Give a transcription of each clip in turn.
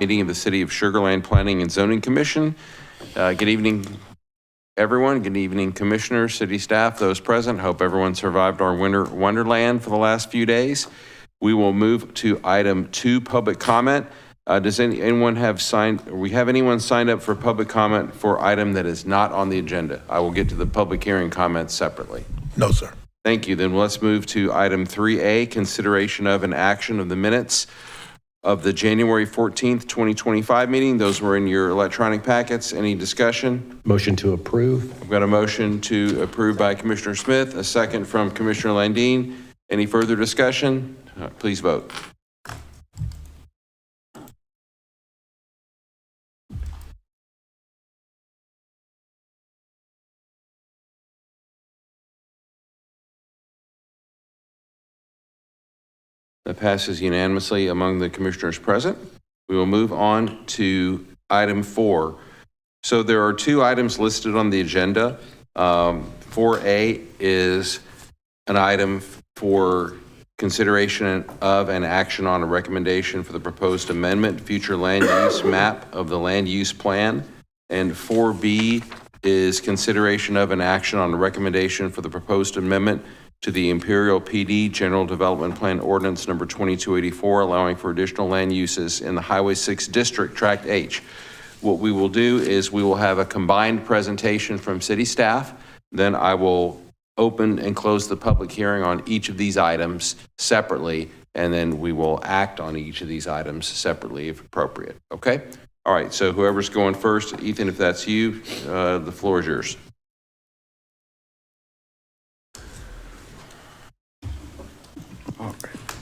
meeting of the City of Sugar Land Planning and Zoning Commission. Good evening, everyone. Good evening, commissioners, city staff, those present. Hope everyone survived our winter wonderland for the last few days. We will move to item 2, public comment. Does anyone have anyone signed up for public comment for item that is not on the agenda? I will get to the public hearing comments separately. No, sir. Thank you. Then let's move to item 3A, consideration of an action of the minutes of the January 14th, 2025 meeting. Those were in your electronic packets. Any discussion? Motion to approve. I've got a motion to approve by Commissioner Smith, a second from Commissioner Landine. Any further discussion? Please vote. That passes unanimously among the commissioners present. We will move on to item 4. So there are 2 items listed on the agenda. 4A is an item for consideration of an action on a recommendation for the proposed amendment, future land use map of the land use plan. And 4B is consideration of an action on a recommendation for the proposed amendment to the Imperial PD General Development Plan Ordinance number 2284, allowing for additional land uses in the Highway 6 District, Tract H. What we will do is we will have a combined presentation from city staff. Then I will open and close the public hearing on each of these items separately, and then we will act on each of these items separately if appropriate. Okay? All right, so whoever's going first, Ethan, if that's you, the floor is yours.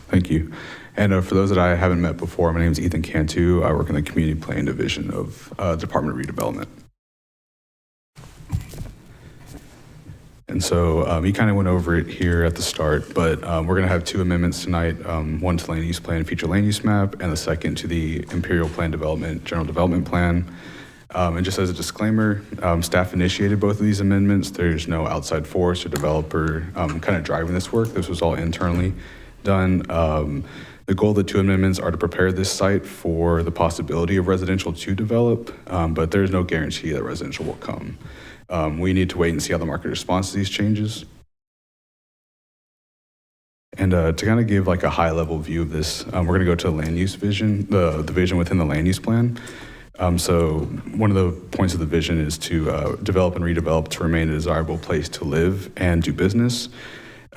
Thank you. And for those that I haven't met before, my name is Ethan Cantu. I work in the Community Planning Division of Department of Redevelopment. And so you kind of went over it here at the start, but we're going to have 2 amendments tonight, one to land use plan, future land use map, and the second to the Imperial Plan Development, General Development Plan. And just as a disclaimer, staff initiated both of these amendments. There's no outside force or developer kind of driving this work. This was all internally done. The goal of the 2 amendments are to prepare this site for the possibility of residential to develop, but there's no guarantee that residential will come. We need to wait and see how the market responds to these changes. And to kind of give like a high level view of this, we're going to go to the land use vision, the vision within the land use plan. So one of the points of the vision is to develop and redevelop to remain a desirable place to live and do business.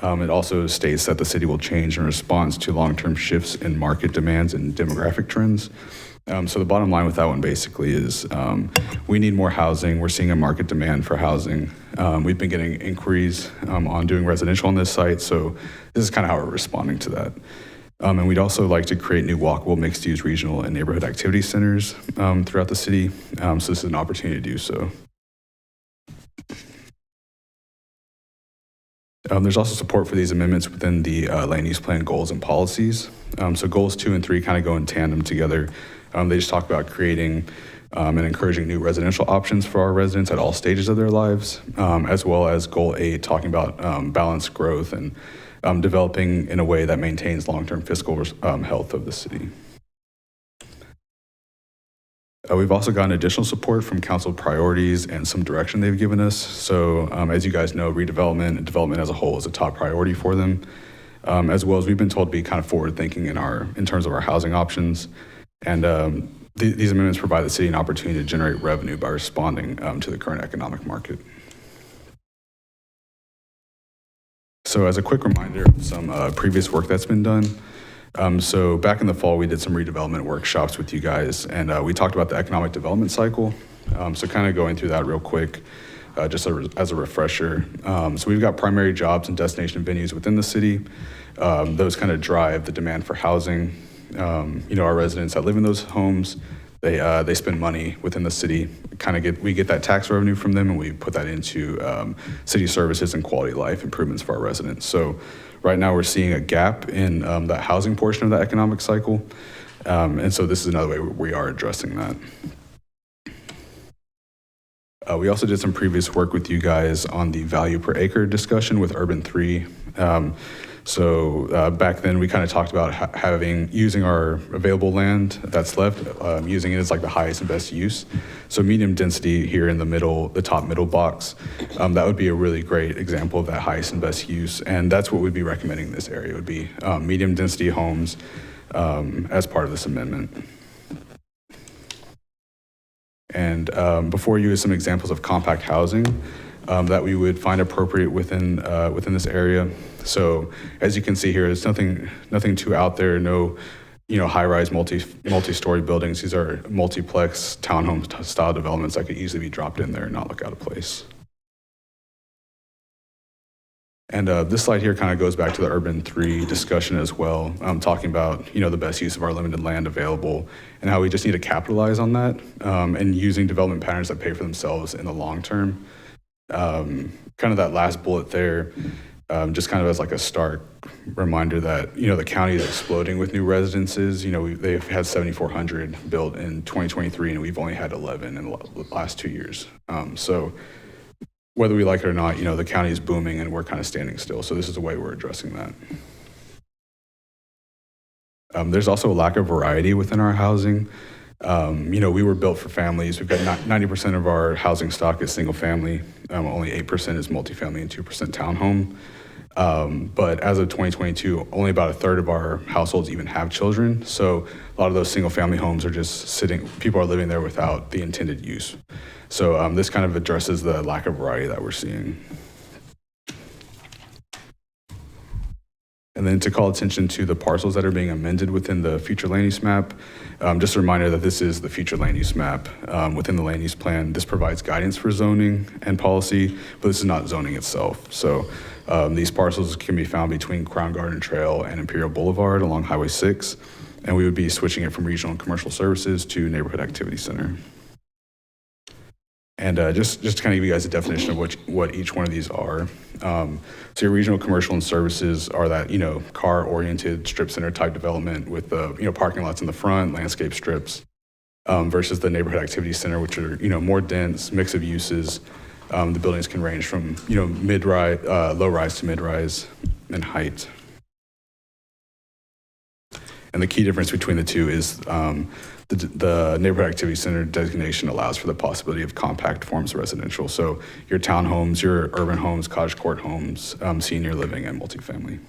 It also states that the city will change in response to long-term shifts in market demands and demographic trends. So the bottom line with that one basically is we need more housing. We're seeing a market demand for housing. We've been getting inquiries on doing residential on this site, so this is kind of how we're responding to that. And we'd also like to create new walkable mixed-use regional and neighborhood activity centers throughout the city. So this is an opportunity to do so. There's also support for these amendments within the land use plan goals and policies. So goals 2 and 3 kind of go in tandem together. They just talk about creating and encouraging new residential options for our residents at all stages of their lives, as well as goal 8 talking about balanced growth and developing in a way that maintains long-term fiscal health of the city. We've also gotten additional support from council priorities and some direction they've given us. So as you guys know, redevelopment and development as a whole is a top priority for them, as well as we've been told to be kind of forward-thinking in terms of our housing options. And these amendments provide the city an opportunity to generate revenue by responding to the current economic market. So as a quick reminder of some previous work that's been done, so back in the fall, we did some redevelopment workshops with you guys, and we talked about the economic development cycle. So kind of going through that real quick, just as a refresher. So we've got primary jobs and destination venues within the city. Those kind of drive the demand for housing. Our residents that live in those homes, they spend money within the city. We get that tax revenue from them, and we put that into city services and quality of life improvements for our residents. So right now we're seeing a gap in that housing portion of the economic cycle. And so this is another way we are addressing that. We also did some previous work with you guys on the value per acre discussion with Urban 3. Back then, we kind of talked about using our available land that's left, using it as like the highest and best use. So medium density here in the middle, the top middle box, that would be a really great example of that highest and best use. And that's what we'd be recommending in this area would be medium density homes as part of this amendment. And before you is some examples of compact housing that we would find appropriate within this area. So as you can see here, it's nothing too out there. No, high-rise multi-story buildings. These are multiplex townhome style developments that could easily be dropped in there and not look out of place. And this slide here kind of goes back to the Urban 3 discussion as well, talking about the best use of our limited land available and how we just need to capitalize on that and using development patterns that pay for themselves in the long term. Kind of that last bullet there, just kind of as like a stark reminder that the county is exploding with new residences. They've had 7,400 built in 2023, and we've only had 11 in the last 2 years. So whether we like it or not, the county is booming and we're kind of standing still. So this is a way we're addressing that. There's also a lack of variety within our housing. We were built for families. We've got 90% of our housing stock is single family. Only 8% is multifamily and 2% townhome. But as of 2022, only about a third of our households even have children. So a lot of those single family homes are just sitting, people are living there without the intended use. So this kind of addresses the lack of variety that we're seeing. And then to call attention to the parcels that are being amended within the future land use map, just a reminder that this is the future land use map within the land use plan. This provides guidance for zoning and policy, but this is not zoning itself. So these parcels can be found between Crown Garden Trail and Imperial Boulevard along Highway 6, and we would be switching it from regional and commercial services to neighborhood activity center. And just to kind of give you guys a definition of what each one of these are. So your regional, commercial, and services are that, car-oriented strip center type development with parking lots in the front, landscape strips, versus the neighborhood activity center, which are, more dense, mix of uses. The buildings can range from, low-rise to mid-rise in height. And the key difference between the two is the neighborhood activity center designation allows for the possibility of compact forms of residential. So your townhomes, your urban homes, cottage court homes, senior living, and multifamily.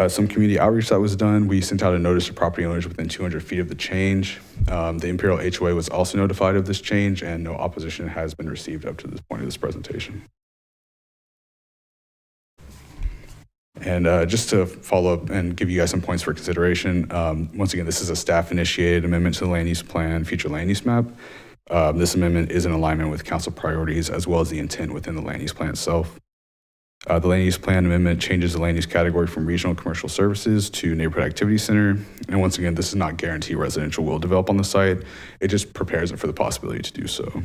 Some community outreach that was done. We sent out a notice to property owners within 200 feet of the change. The Imperial HOA was also notified of this change, and no opposition has been received up to this point of this presentation. And just to follow up and give you guys some points for consideration, once again, this is a staff-initiated amendment to the land use plan, future land use map. This amendment is in alignment with council priorities as well as the intent within the land use plan itself. The land use plan amendment changes the land use category from regional commercial services to neighborhood activity center. And once again, this does not guarantee residential will develop on the site. It just prepares it for the possibility to do so.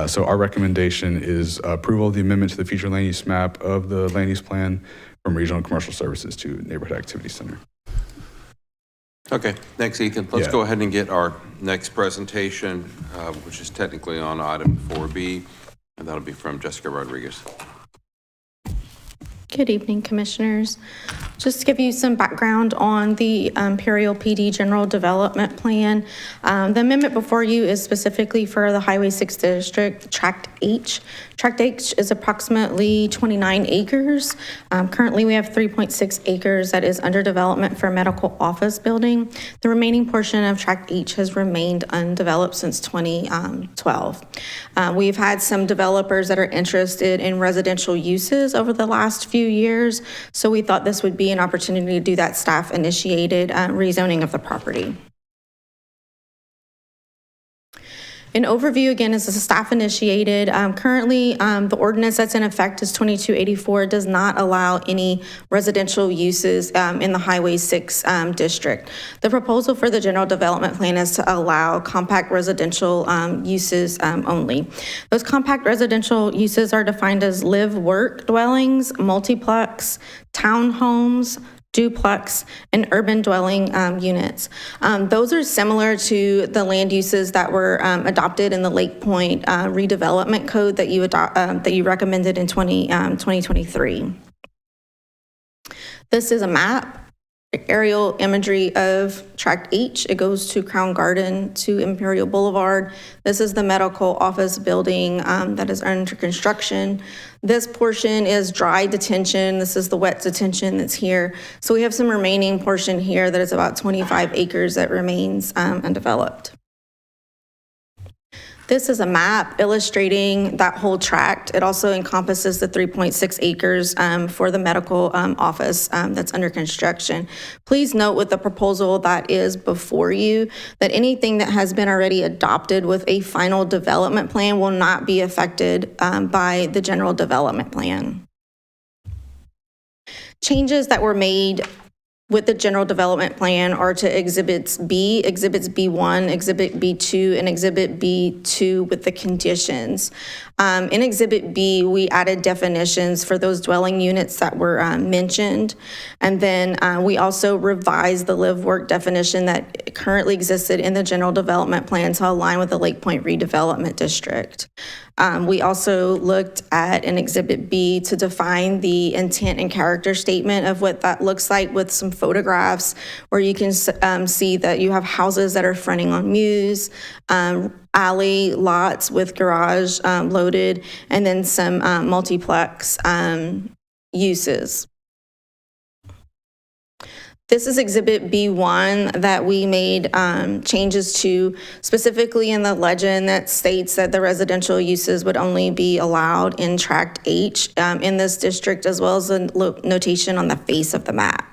So our recommendation is approval of the amendment to the future land use map of the land use plan from regional commercial services to neighborhood activity center. Okay, thanks, Ethan. Let's go ahead and get our next presentation, which is technically on item 4B, and that'll be from Jessica Rodriguez. Good evening, Commissioners. Just to give you some background on the Imperial PD General Development Plan. The amendment before you is specifically for the Highway 6 District, Tract H. Tract H is approximately 29 acres. Currently, we have 3.6 acres that is under development for a medical office building. The remaining portion of Tract H has remained undeveloped since 2012. We've had some developers that are interested in residential uses over the last few years, so we thought this would be an opportunity to do that staff-initiated rezoning of the property. An overview, again, is a staff-initiated. Currently, the ordinance that's in effect is 2284. It does not allow any residential uses in the Highway 6 district. The proposal for the general development plan is to allow compact residential uses only. Those compact residential uses are defined as live-work dwellings, multiplex, townhomes, duplex, and urban dwelling units. Those are similar to the land uses that were adopted in the Lake Point redevelopment code that you recommended in 2023. This is a map, aerial imagery of Tract H. It goes to Crown Garden to Imperial Boulevard. This is the medical office building that is under construction. This portion is dry detention. This is the wet detention that's here. So we have some remaining portion here that is about 25 acres that remains undeveloped. This is a map illustrating that whole tract. It also encompasses the 3.6 acres for the medical office that's under construction. Please note with the proposal that is before you that anything that has been already adopted with a final development plan will not be affected by the general development plan. Changes that were made with the general development plan are to exhibits B1, exhibit B2, and exhibit B2 with the conditions. In exhibit B, we added definitions for those dwelling units that were mentioned. And then we also revised the live work definition that currently existed in the general development plan to align with the Lake Point redevelopment district. We also looked at an exhibit B to define the intent and character statement of what that looks like with some photographs where you can see that you have houses that are fronting on Muse, alley lots with garage loaded, and then some multiplex uses. This is exhibit B1 that we made changes to, specifically in the legend that states that the residential uses would only be allowed in Tract H in this district, as well as a notation on the face of the map.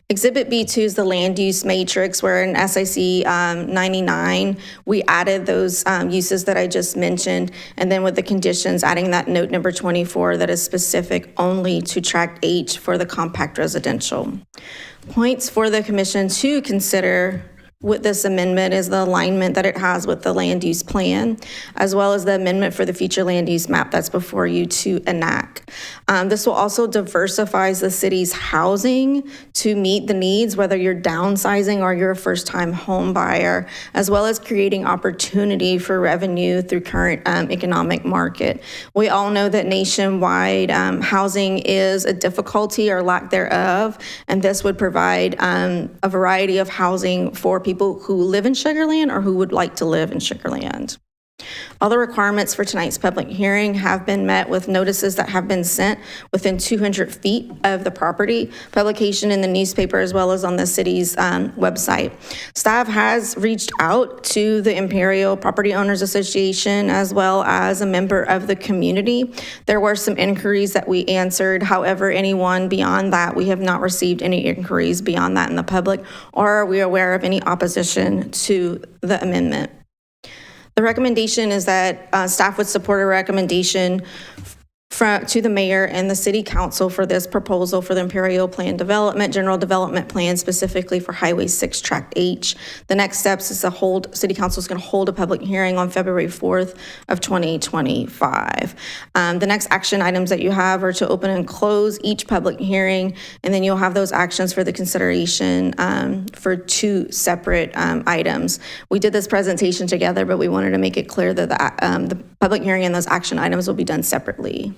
Exhibit B2 is the land use matrix, where in SIC 99, we added those uses that I just mentioned, and then with the conditions, adding that note number 24 that is specific only to Tract H for the compact residential. Points for the commission to consider with this amendment is the alignment that it has with the land use plan, as well as the amendment for the future land use map that's before you to enact. This will also diversify the city's housing to meet the needs, whether you're downsizing or you're a first-time home buyer, as well as creating opportunity for revenue through current economic market. We all know that nationwide housing is a difficulty or lack thereof, and this would provide a variety of housing for people who live in Sugar Land or who would like to live in Sugar Land. All the requirements for tonight's public hearing have been met with notices that have been sent within 200 feet of the property, publication in the newspaper, as well as on the city's website. Staff has reached out to the Imperial Property Owners Association, as well as a member of the community. There were some inquiries that we answered. However, anyone beyond that, we have not received any inquiries beyond that in the public, or are we aware of any opposition to the amendment. The recommendation is that staff would support a recommendation to the mayor and the city council for this proposal for the Imperial Plan Development, General Development Plan, specifically for Highway 6 Tract H. The next steps is city council is going to hold a public hearing on February 4th of 2025. The next action items that you have are to open and close each public hearing, and then you'll have those actions for the consideration for two separate items. We did this presentation together, but we wanted to make it clear that the public hearing and those action items will be done separately.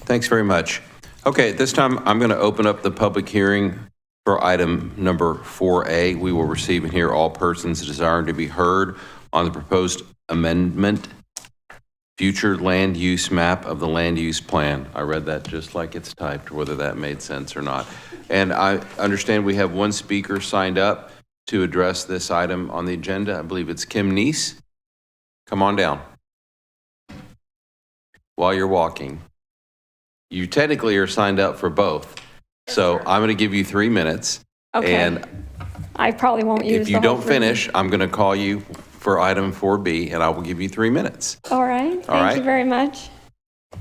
Thanks very much. Okay, at this time, I'm going to open up the public hearing for item number 4A. We will receive and hear all persons desiring to be heard on the proposed amendment, future land use map of the land use plan. I read that just like it's typed, whether that made sense or not. And I understand we have one speaker signed up to address this item on the agenda. I believe it's Kim Neese. Come on down. While you're walking. You technically are signed up for both. So I'm going to give you 3 minutes. Okay. And I probably won't use if you don't finish, I'm going to call you for item 4B and I will give you 3 minutes. All right. Thank you very much.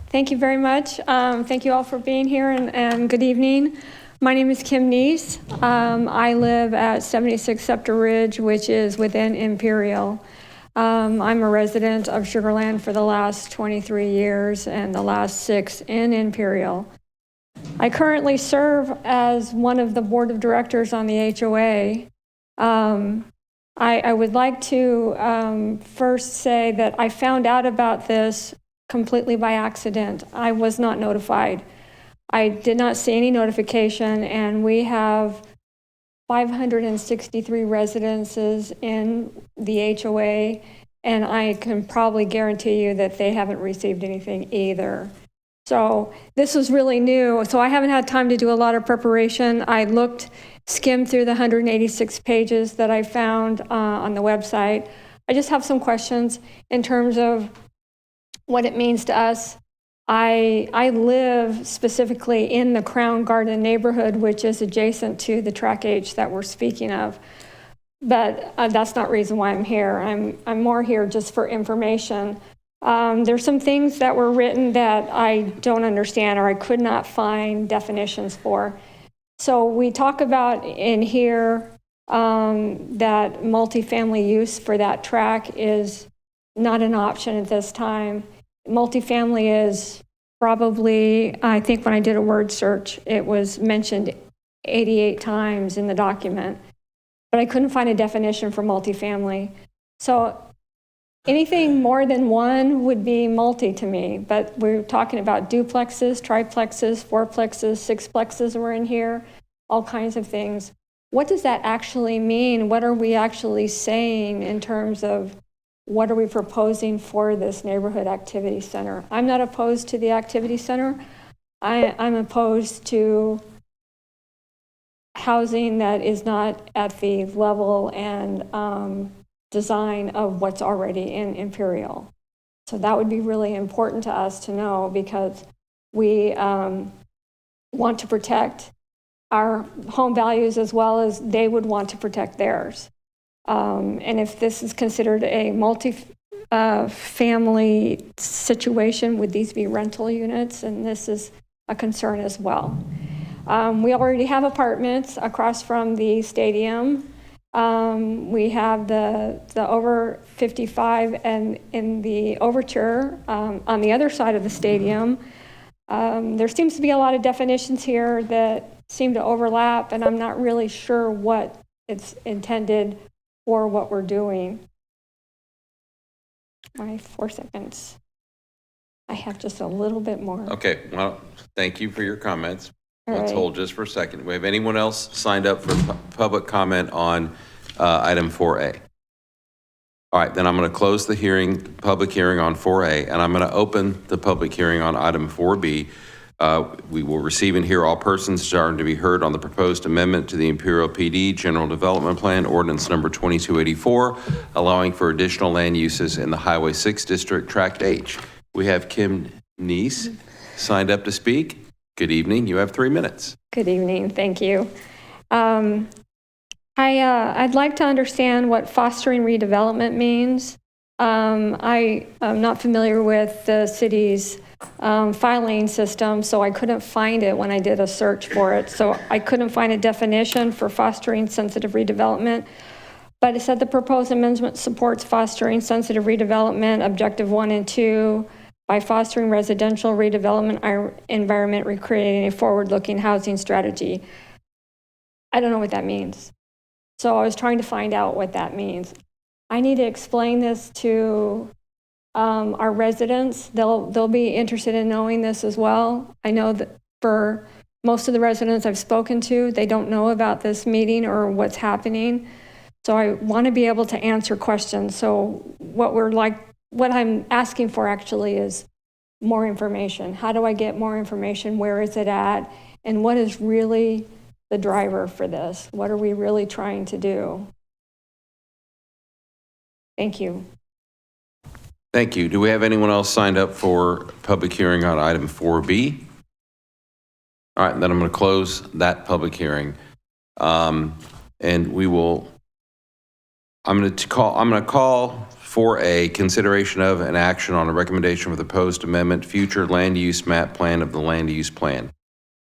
Thank you very much. Thank you all for being here and good evening. My name is Kim Neese. I live at 76 Scepter Ridge, which is within Imperial. I'm a resident of Sugar Land for the last 23 years and the last 6 in Imperial. I currently serve as one of the board of directors on the HOA. I would like to first say that I found out about this completely by accident. I was not notified. I did not see any notification, and we have 563 residences in the HOA, and I can probably guarantee you that they haven't received anything either. So this was really new, so I haven't had time to do a lot of preparation. I skimmed through the 186 pages that I found on the website. I just have some questions in terms of what it means to us. I live specifically in the Crown Garden neighborhood, which is adjacent to the track H that we're speaking of. But that's not the reason why I'm here. I'm more here just for information. There's some things that were written that I don't understand or I could not find definitions for. So we talk about in here that multifamily use for that track is not an option at this time. Multifamily is probably, I think when I did a word search, it was mentioned 88 times in the document, but I couldn't find a definition for multifamily. So anything more than one would be multi to me, but we're talking about duplexes, triplexes, fourplexes, sixplexes were in here, all kinds of things. What does that actually mean? What are we actually saying in terms of what are we proposing for this neighborhood activity center? I'm not opposed to the activity center. I'm opposed to housing that is not at the level and design of what's already in Imperial. So that would be really important to us to know, because we want to protect our home values as well as they would want to protect theirs. And if this is considered a multi-family situation, would these be rental units? And this is a concern as well. We already have apartments across from the stadium. We have the over 55 and in the Overture on the other side of the stadium. There seems to be a lot of definitions here that seem to overlap, and I'm not really sure what it's intended for what we're doing. My 4 seconds. I have just a little bit more. Okay, well, thank you for your comments. All Let's right. hold just for a second. Do we have anyone else signed up for public comment on item 4A? All right, then I'm going to close the hearing, public hearing on 4A, and I'm going to open the public hearing on item 4B. We will receive and hear all persons desiring to be heard on the proposed amendment to the Imperial PD General Development Plan, ordinance number 2284, allowing for additional land uses in the Highway 6 District, Tract H. We have Kim Neese signed up to speak. Good evening. You have 3 minutes. Good evening. Thank you. I'd like to understand what fostering redevelopment means. I am not familiar with the city's filing system, so I couldn't find it when I did a search for it. So I couldn't find a definition for fostering sensitive redevelopment, but it said the proposed amendment supports fostering sensitive redevelopment, objective 1 and 2, by fostering residential redevelopment environment, recreating a forward-looking housing strategy. I don't know what that means. So I was trying to find out what that means. I need to explain this to our residents. They'll be interested in knowing this as well. I know that for most of the residents I've spoken to, they don't know about this meeting or what's happening. So I want to be able to answer questions. So what I'm asking for actually is more information. How do I get more information? Where is it at? And what is really the driver for this? What are we really trying to do? Thank you. Thank you. Do we have anyone else signed up for public hearing on item 4B? All right, then I'm going to close that public hearing. And we will, I'm going to call 4A, consideration of an action on a recommendation for the proposed amendment, future land use map plan of the land use plan.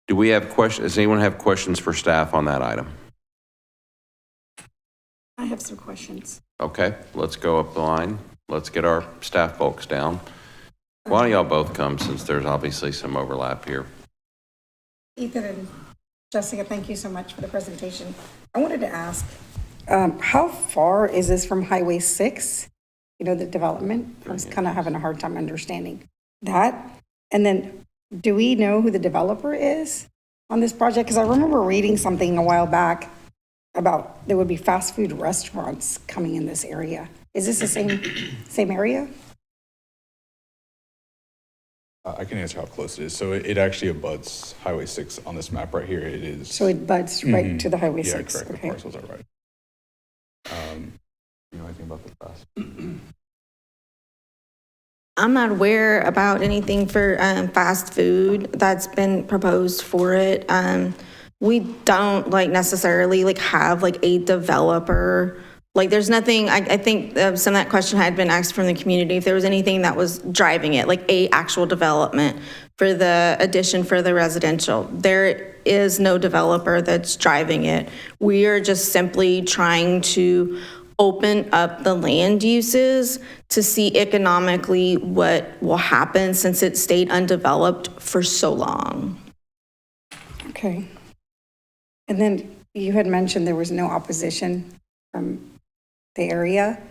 Do we have questions? Does anyone have questions for staff on that item? I have some questions. Okay, let's go up the line. Let's get our staff folks down. Why don't y'all both come since there's obviously some overlap here? Ethan and Jessica, thank you so much for the presentation. I wanted to ask, how far is this from Highway 6? You know, the development? I was kind of having a hard time understanding that. And then, do we know who the developer is on this project? Because I remember reading something a while back about there would be fast food restaurants coming in this area. Is this the same area? I can answer how close it is. So it actually abuts Highway 6 on this map right here. It is. So it butts right to the Highway 6? Yeah, correct. Okay. The parcels are right. You know anything about the fast? I'm not aware about anything for fast food that's been proposed for it. We don't necessarily have a developer. There's nothing, I think some of that question had been asked from the community, if there was anything that was driving it, a actual development for the addition for the residential. There is no developer that's driving it. We are just simply trying to open up the land uses to see economically what will happen since it stayed undeveloped for so long. Okay. And then you had mentioned there was no opposition from the area,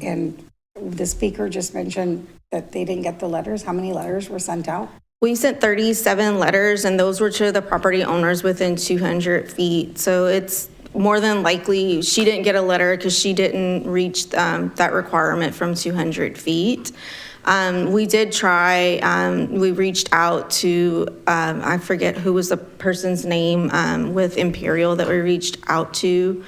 and the speaker just mentioned that they didn't get the letters. How many letters were sent out? We sent 37 letters, and those were to the property owners within 200 feet. So it's more than likely she didn't get a letter because she didn't reach that requirement from 200 feet. We did try, we reached out to, I forget who was the person's name with Imperial that we reached out to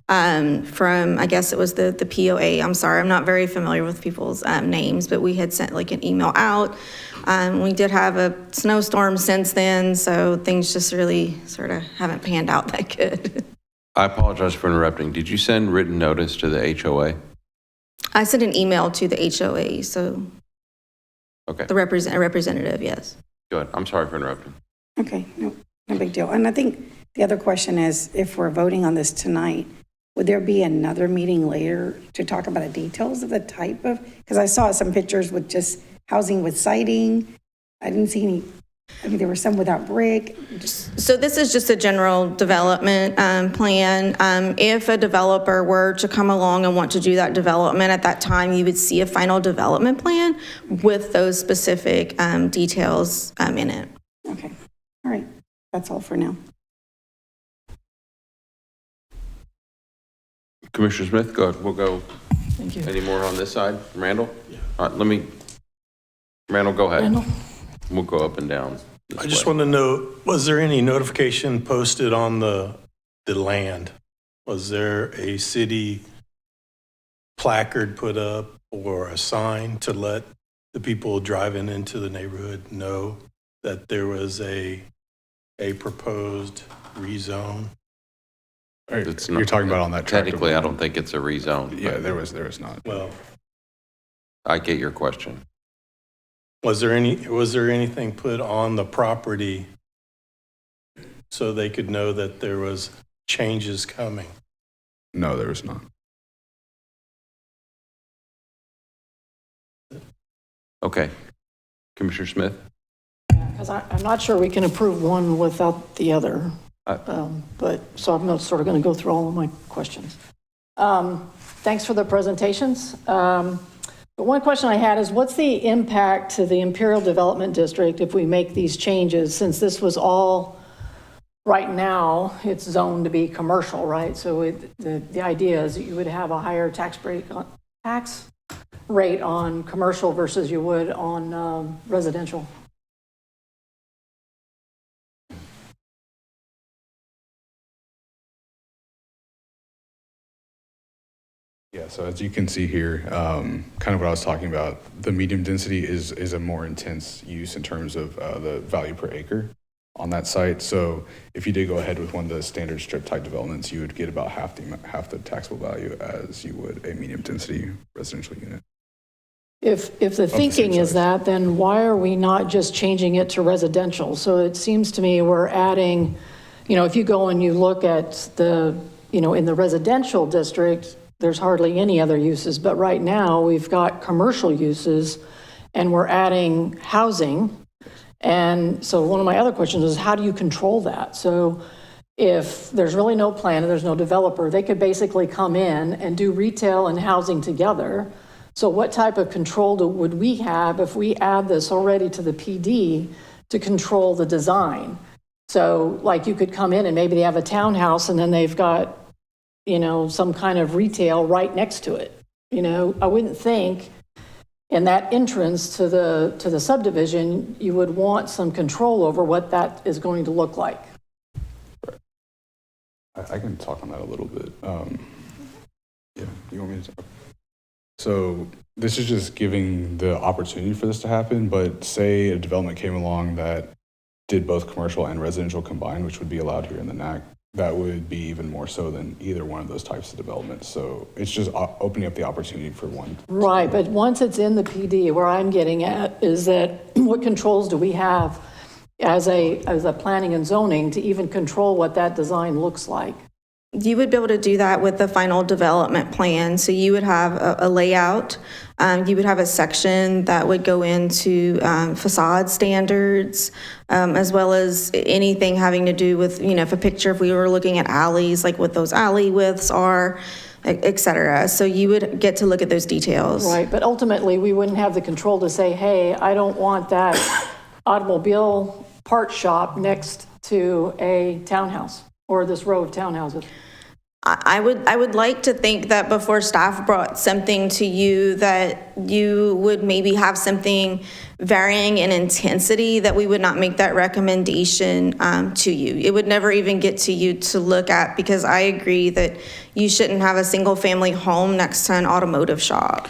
from, I guess it was the POA. I'm sorry, I'm not very familiar with people's names, but we had sent an email out. We did have a snowstorm since then, so things just really sort of haven't panned out that good. I apologize for interrupting. Did you send written notice to the HOA? I sent an email to the HOA, so Okay, the representative, yes. good. I'm sorry for interrupting. Okay, no big deal. And I think the other question is, if we're voting on this tonight, would there be another meeting later to talk about the details of the type of, because I saw some pictures with just housing with siding. I didn't see any, there were some without brick. So this is just a general development plan. If a developer were to come along and want to do that development, at that time, you would see a final development plan with those specific details in it. Okay, all right, that's all for now. Commissioner Smith, go ahead. We'll go. Thank you. Any more on this side? Randall? All right, Randall, go ahead. Randall? We'll go up and down. I just want to know, was there any notification posted on the land? Was there a city placard put up or a sign to let the people driving into the neighborhood know that there was a proposed rezone? It's You're talking about on that tract of Technically, I land. don't think it's a rezone. Yeah, but there was not. Well, I get your question. was there anything put on the property so they could know that there was changes coming? No, there was not. Okay. Commissioner Smith? Because I'm not sure we can approve one without the other. So I'm sort of going to go through all of my questions. Thanks for the presentations. But one question I had is, what's the impact to the Imperial Development District if we make these changes? Since this was all, right now, it's zoned to be commercial, right? So the idea is that you would have a higher tax rate on commercial versus you would on residential. Yeah, so as you can see here, kind of what I was talking about, the medium density is a more intense use in terms of the value per acre on that site. So if you did go ahead with one of the standard strip type developments, you would get about half the taxable value as you would a medium density residential unit. If the thinking is that, then why are we not just changing it to residential? So it seems to me we're adding, if you go and you look at the in the residential district, there's hardly any other uses, but right now, we've got commercial uses, and we're adding housing. And so one of my other questions is, how do you control that? So if there's really no plan and there's no developer, they could basically come in and do retail and housing together. So what type of control would we have if we add this already to the PD to control the design? So like you could come in and maybe they have a townhouse and then they've got, some kind of retail right next to it. I wouldn't think in that entrance to the subdivision, you would want some control over what that is going to look like. I can talk on that a little bit. Yeah, you want me to talk? So this is just giving the opportunity for this to happen, but say a development came along that did both commercial and residential combined, which would be allowed here in the NAC, that would be even more so than either one of those types of developments. So it's just opening up the opportunity for one. Right, but once it's in the PD, where I'm getting at is that what controls do we have as a planning and zoning to even control what that design looks like? You would be able to do that with the final development plan. So you would have a layout. You would have a section that would go into facade standards, as well as anything having to do with, if we were looking at alleys, like what those alley widths are, et cetera. So you would get to look at those details. Right, but ultimately, we wouldn't have the control to say, hey, I don't want that automobile part shop next to a townhouse or this row of townhouses. I would like to think that before staff brought something to you, that you would maybe have something varying in intensity, that we would not make that recommendation to you. It would never even get to you to look at, because I agree that you shouldn't have a single family home next to an automotive shop.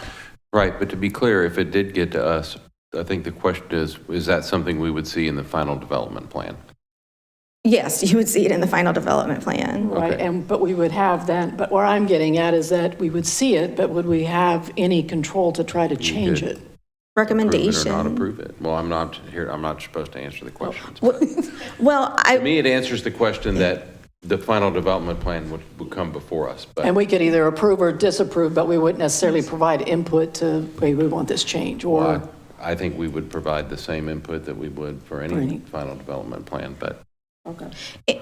Right, but to be clear, if it did get to us, I think the question is that something we would see in the final development plan? Yes, you would see it in the final development plan. Right, Okay. but we would have then, but where I'm getting at is that we would see it, but would we have any control to try to change could. it? Approve it Recommendation. or not approve it? Well, I'm not here, I'm not supposed to answer the questions. Well, To me, it answers the question that the final development plan would come before us, but. And we could either approve or disapprove, but we wouldn't necessarily provide input to, hey, we want this change, or, Well, I think we would provide the same input that we would for any final development plan, but okay.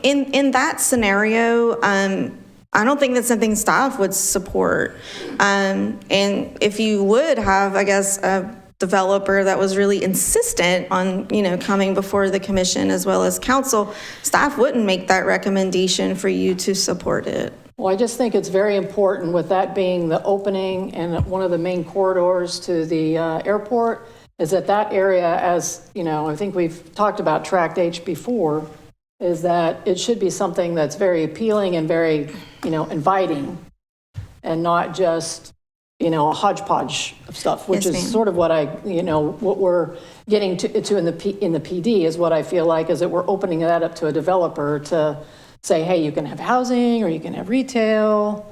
in that scenario, I don't think that's something staff would support. And if you would have, I guess, a developer that was really insistent on, coming before the commission as well as council, staff wouldn't make that recommendation for you to support it. Well, I just think it's very important, with that being the opening and one of the main corridors to the airport, is that area, as, I think we've talked about Tract H before, is that it should be something that's very appealing and very, inviting, and not just, a hodgepodge of stuff, which Yes, is ma'am. sort of what what we're getting to in the PD is what I feel like, is that we're opening that up to a developer to say, hey, you can have housing or you can have retail.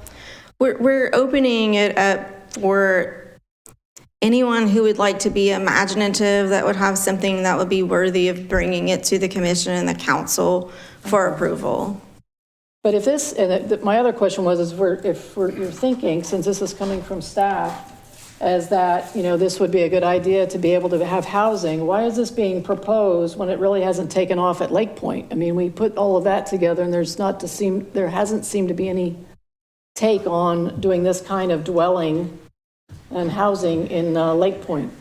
We're opening it up for anyone who would like to be imaginative, that would have something that would be worthy of bringing it to the commission and the council for approval. But if this, and my other question was, you're thinking, since this is coming from staff, as that, this would be a good idea to be able to have housing, why is this being proposed when it really hasn't taken off at Lake Point? I mean, we put all of that together, and there hasn't seemed to be any take on doing this kind of dwelling and housing in Lake Point.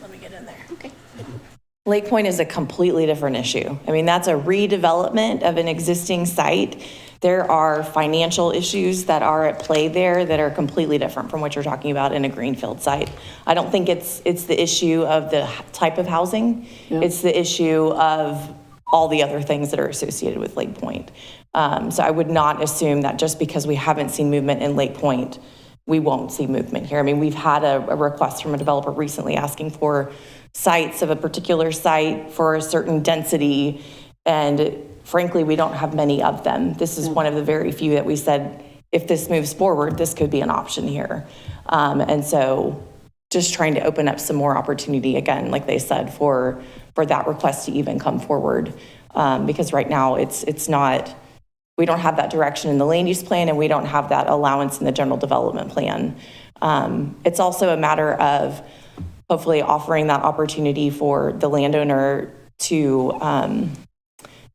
Lake Point is a completely different issue. I mean, that's a redevelopment of an existing site. There are financial issues that are at play there that are completely different from what you're talking about in a greenfield site. I don't think it's the issue of the type of housing. Yeah. It's the issue of all the other things that are associated with Lake Point. So I would not assume that just because we haven't seen movement in Lake Point, we won't see movement here. I mean, we've had a request from a developer recently asking for sites of a particular site for a certain density, and frankly, we don't have many of them. This is one of the very few that we said, if this moves forward, this could be an option here. And so just trying to open up some more opportunity, again, like they said, for that request to even come forward. Because right now it's not We don't have that direction in the land use plan, and we don't have that allowance in the general development plan. It's also a matter of hopefully offering that opportunity for the landowner to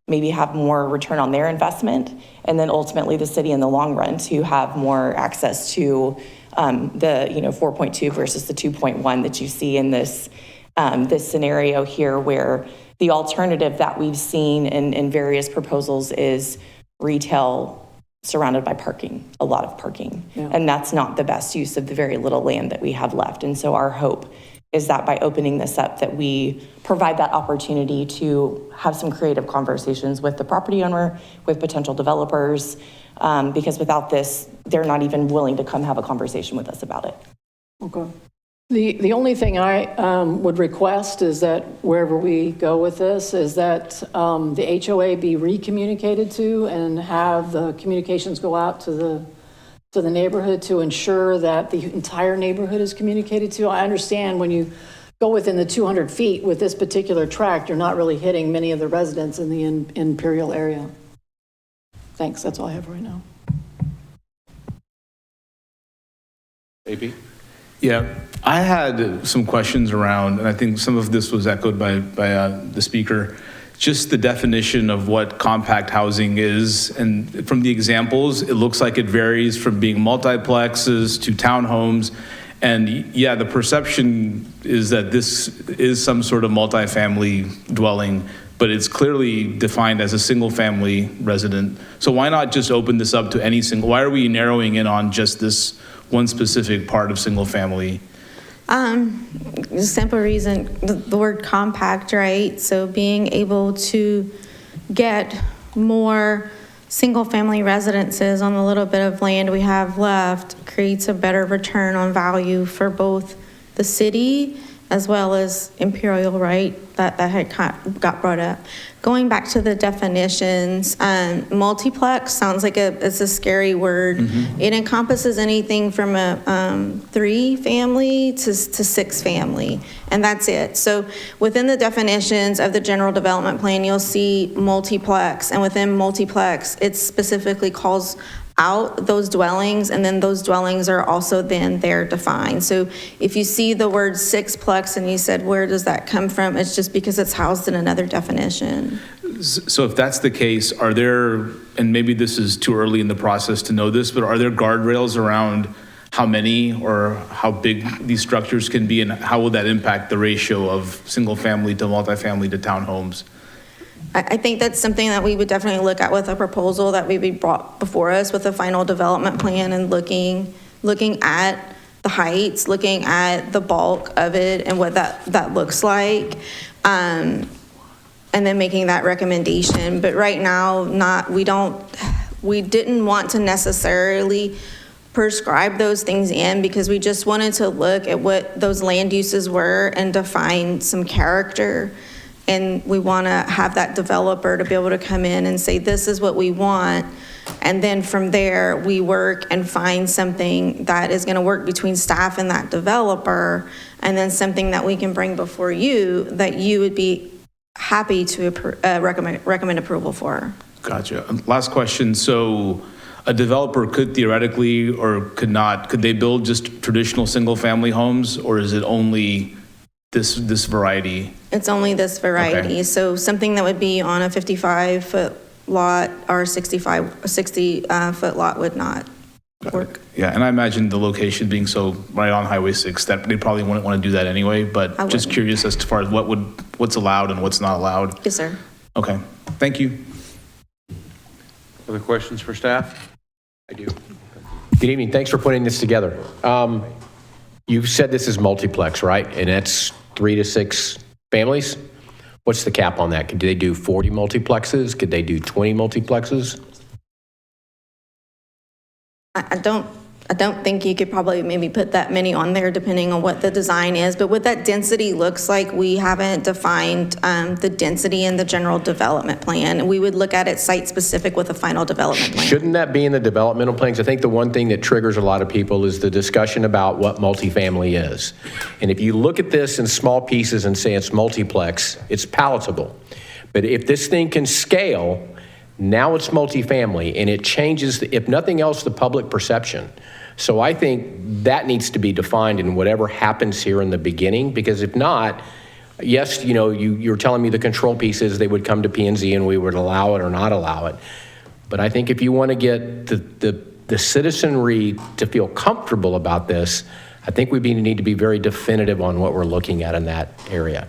maybe have more return on their investment, and then ultimately the city in the long run to have more access to the 4.2 versus the 2.1 that you see in this scenario here, where the alternative that we've seen in various proposals is retail surrounded by parking, a lot of parking. Yeah. And that's not the best use of the very little land that we have left. And so our hope is that by opening this up, that we provide that opportunity to have some creative conversations with the property owner, with potential developers, because without this, they're not even willing to come have a conversation with us about it. Okay. The only thing I would request is that wherever we go with this, is that the HOA be recommunicated to and have the communications go out to the neighborhood to ensure that the entire neighborhood is communicated to. I understand when you go within the 200 feet with this particular tract, you're not really hitting many of the residents in the Imperial area. Thanks, that's all I have right now. AP? Yeah, I had some questions around, and I think some of this was echoed by the speaker, just the definition of what compact housing is. And from the examples, it looks like it varies from being multiplexes to townhomes. And yeah, the perception is that this is some sort of multifamily dwelling, but it's clearly defined as a single family resident. So why not just open this up to any single, why are we narrowing in on just this one specific part of single family? Simple reason, the word compact, right? So being able to get more single-family residences on the little bit of land we have left creates a better return on value for both the city as well as Imperial, right? That had got brought up. Going back to the definitions, multiplex sounds like it's a scary word. It encompasses anything from a 3 family to 6 family, and that's it. So within the definitions of the general development plan, you'll see multiplex, and within multiplex, it specifically calls out those dwellings, and then those dwellings are also then there defined. So if you see the word 6plex and you said, where does that come from? It's just because it's housed in another definition. So if that's the case, are there, and maybe this is too early in the process to know this, but are there guardrails around how many or how big these structures can be, and how will that impact the ratio of single family to multifamily to townhomes? I think that's something that we would definitely look at with a proposal that would be brought before us with a final development plan, and looking at the heights, looking at the bulk of it and what that looks like, and then making that recommendation. But right now, we didn't want to necessarily prescribe those things in, because we just wanted to look at what those land uses were and define some character. And we want to have that developer to be able to come in and say, this is what we want. And then from there, we work and find something that is going to work between staff and that developer, and then something that we can bring before you that you would be happy to recommend approval for. Gotcha. Last question. So a developer could theoretically or could they build just traditional single family homes, or is it only this variety? It's only this variety. Okay. So something that would be on a 55-foot lot or 60-foot lot would not work. Yeah, and I imagine the location being so right on Highway 6 that they probably wouldn't want to do that anyway, but I just wouldn't. curious as far as what's allowed and what's not allowed. Yes, sir. Okay, thank you. Other questions for staff? I do. Good evening. Thanks for putting this together. You said this is multiplex, right? And that's 3 to 6 families? What's the cap on that? Could they do 40 multiplexes? Could they do 20 multiplexes? I don't think you could probably maybe put that many on there depending on what the design is, but what that density looks like, we haven't defined the density in the general development plan. We would look at it site-specific with a final development plan. Shouldn't that be in the developmental plans? I think the one thing that triggers a lot of people is the discussion about what multifamily is. And if you look at this in small pieces and say it's multiplex, it's palatable. But if this thing can scale, Now it's multifamily, and it changes, if nothing else, the public perception. So I think that needs to be defined in whatever happens here in the beginning, because if not, yes, you know, you're telling me the control piece is they would come to P&Z and we would allow it or not allow it. But I think if you want to get the citizenry to feel comfortable about this, I think we need to be very definitive on what we're looking at in that area.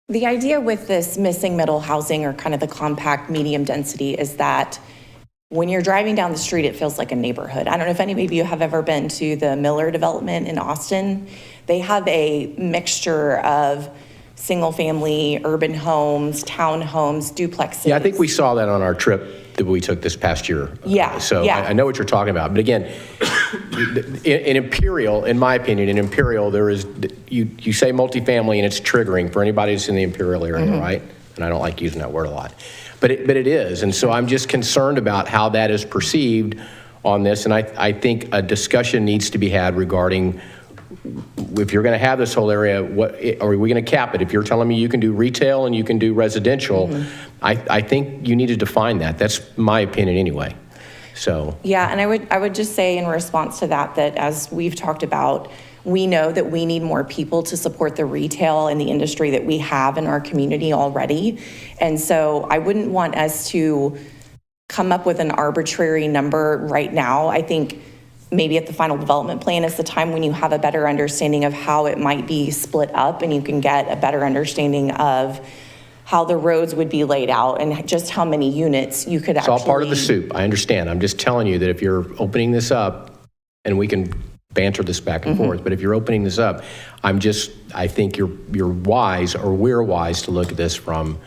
The idea with this missing middle housing, or kind of the compact medium density, is that when you're driving down the street, it feels like a neighborhood. I don't know if any of you have ever been to the Miller development in Austin. They have a mixture of single-family, urban homes, townhomes, duplexes. Yeah, I think we saw that on our trip that we took this past year. Yeah, So yeah. I know what you're talking about. But again, in Imperial, in my opinion, in Imperial, there is, you say multifamily and it's triggering for anybody who's in the Imperial area, right? And I don't like using that word a lot. But it is. And so I'm just concerned about how that is perceived on this. And I think a discussion needs to be had regarding, if you're going to have this whole area, what are we going to cap it? If you're telling me you can do retail and you can do residential, I think you need to define that. That's my opinion anyway. So Yeah, and I would just say in response to that, that as we've talked about, we know that we need more people to support the retail and the industry that we have in our community already. And so I wouldn't want us to come up with an arbitrary number right now. I think maybe at the final development plan is the time when you have a better understanding of how it might be split up, and you can get a better understanding of how the roads would be laid out and just how many units you could it's all part of the soup. I understand. I'm just telling you that if you're opening this up, and we can banter this back and forth, but if you're opening this up, I think you're wise, or we're wise, to look at this from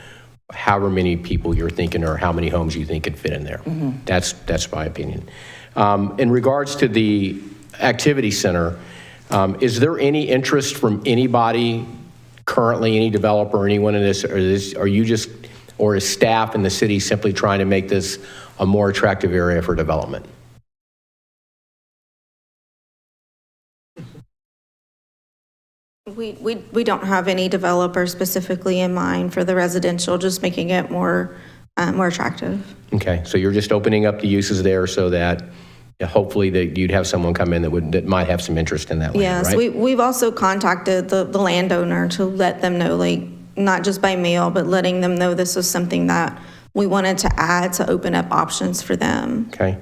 however many people you're thinking or how many homes you think could fit in there. That's my opinion. In regards to the activity center, is there any interest from anybody currently, any developer, anyone in this, are you just, or is staff in the city simply trying to make this a more attractive area for development? We don't have any developer specifically in mind for the residential, just making it more attractive. Okay, so you're just opening up the uses there so that hopefully that you'd have someone come in that might have some interest in that land, Yes, right? we've also contacted the landowner to let them know, like, not just by mail, but letting them know this was something that we wanted to add to open up options for them. Okay.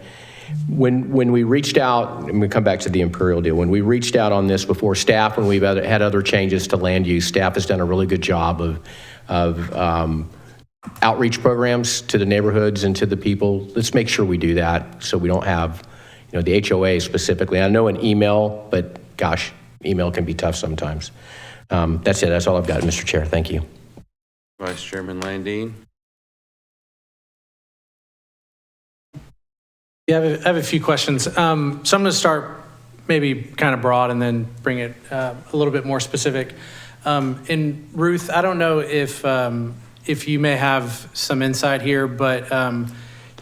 When we reached out, and we come back to the Imperial deal, when we reached out on this before, staff, when we've had other changes to land use, staff has done a really good job of outreach programs to the neighborhoods and to the people. Let's make sure we do that so we don't have, the HOA specifically. I know an email, but gosh, email can be tough sometimes. That's it. That's all I've got, Mr. Chair. Thank you. Vice Chairman Landine. Yeah, I have a few questions. So I'm going to start maybe kind of broad and then bring it a little bit more specific. And Ruth, I don't know if you may have some insight here, but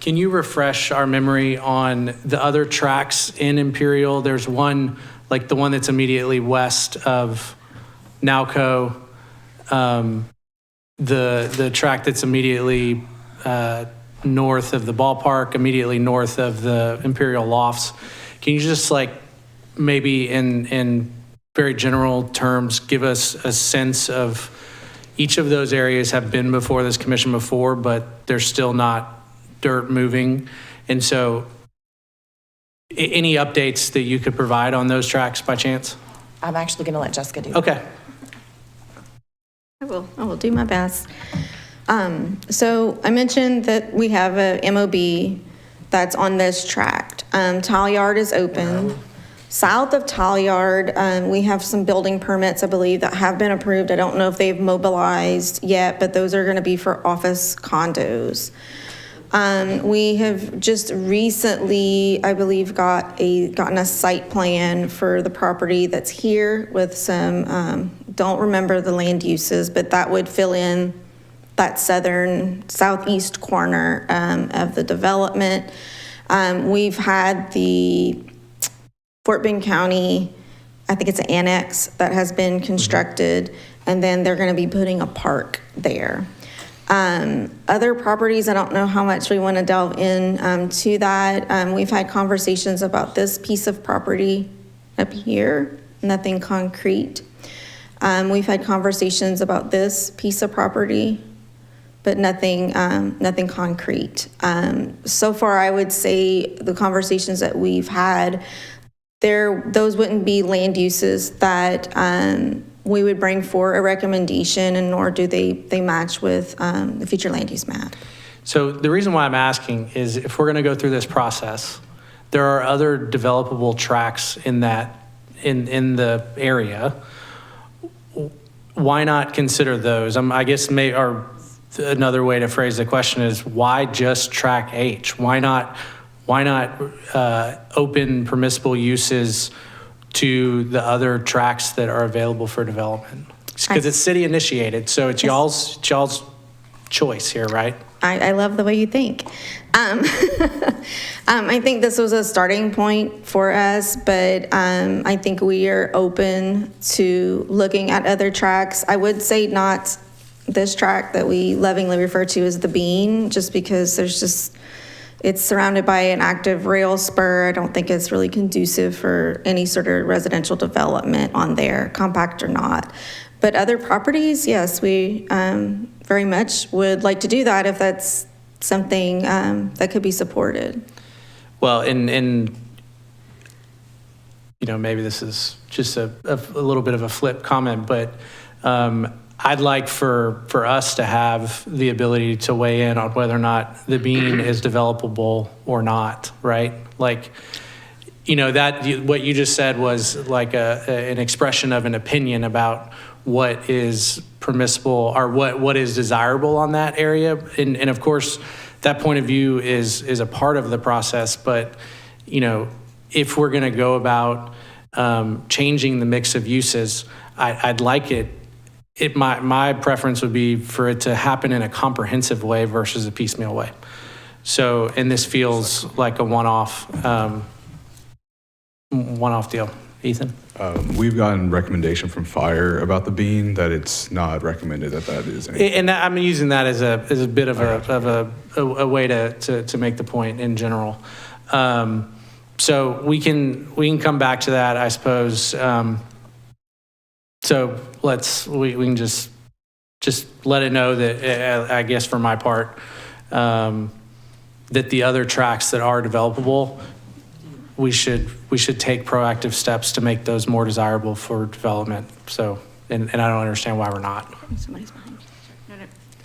can you refresh our memory on the other tracks in Imperial? There's one, like the one that's immediately west of Nowco, the track that's immediately north of the ballpark, immediately north of the Imperial Lofts. Can you just maybe in very general terms give us a sense of each of those areas have been before this commission before, but they're still not dirt moving? And so any updates that you could provide on those tracks by chance? I'm actually going to let Jessica do that. Okay. I will do my best. So I mentioned that we have a MOB that's on this tract. Tallyard is open. South of Tallyard, we have some building permits, I believe, that have been approved. I don't know if they've mobilized yet, but those are going to be for office condos. We have just recently, I believe, gotten a site plan for the property that's here with some, don't remember the land uses, but that would fill in that southeast corner of the development. We've had the Fort Bend County, I think it's an annex that has been constructed. and then they're going to be putting a park there. Other properties, I don't know how much we want to delve in to that. We've had conversations about this piece of property up here, nothing concrete. We've had conversations about this piece of property, but nothing concrete. So far, I would say the conversations that we've had, those wouldn't be land uses that we would bring for a recommendation, and nor do they match with the future land use map. So the reason why I'm asking is if we're going to go through this process, there are other developable tracts in in the area. Why not consider those? I guess another way to phrase the question is, why just track H? Why not open permissible uses to the other tracts that are available for development? Because it's city initiated, so it's y'all's choice here, right? I love the way you think. I think this was a starting point for us, but I think we are open to looking at other tracks. I would say not this track that we lovingly refer to as the Bean, just because it's surrounded by an active rail spur. I don't think it's really conducive for any sort of residential development on there, compact or not. But other properties, yes, we very much would like to do that if that's something that could be supported. Well, and maybe this is just a little bit of a flip comment, but I'd like for us to have the ability to weigh in on whether or not the Bean is developable or not, right? Like, what you just said was like an expression of an opinion about what is permissible or what is desirable on that area. And of course, that point of view is a part of the process. But, if we're going to go about changing the mix of uses, I'd like my preference would be for it to happen in a comprehensive way versus a piecemeal way. So, and this feels like a one-off deal. Ethan? We've gotten recommendation from Fire about the Bean that it's not recommended that is. And I'm using that as a bit of a way to make the point in general. So we can come back to that, I suppose. So we can just let it know that, I guess for my part, that the other tracks that are developable, we should take proactive steps to make those more desirable for development. So, and I don't understand why we're not. Somebody's behind you.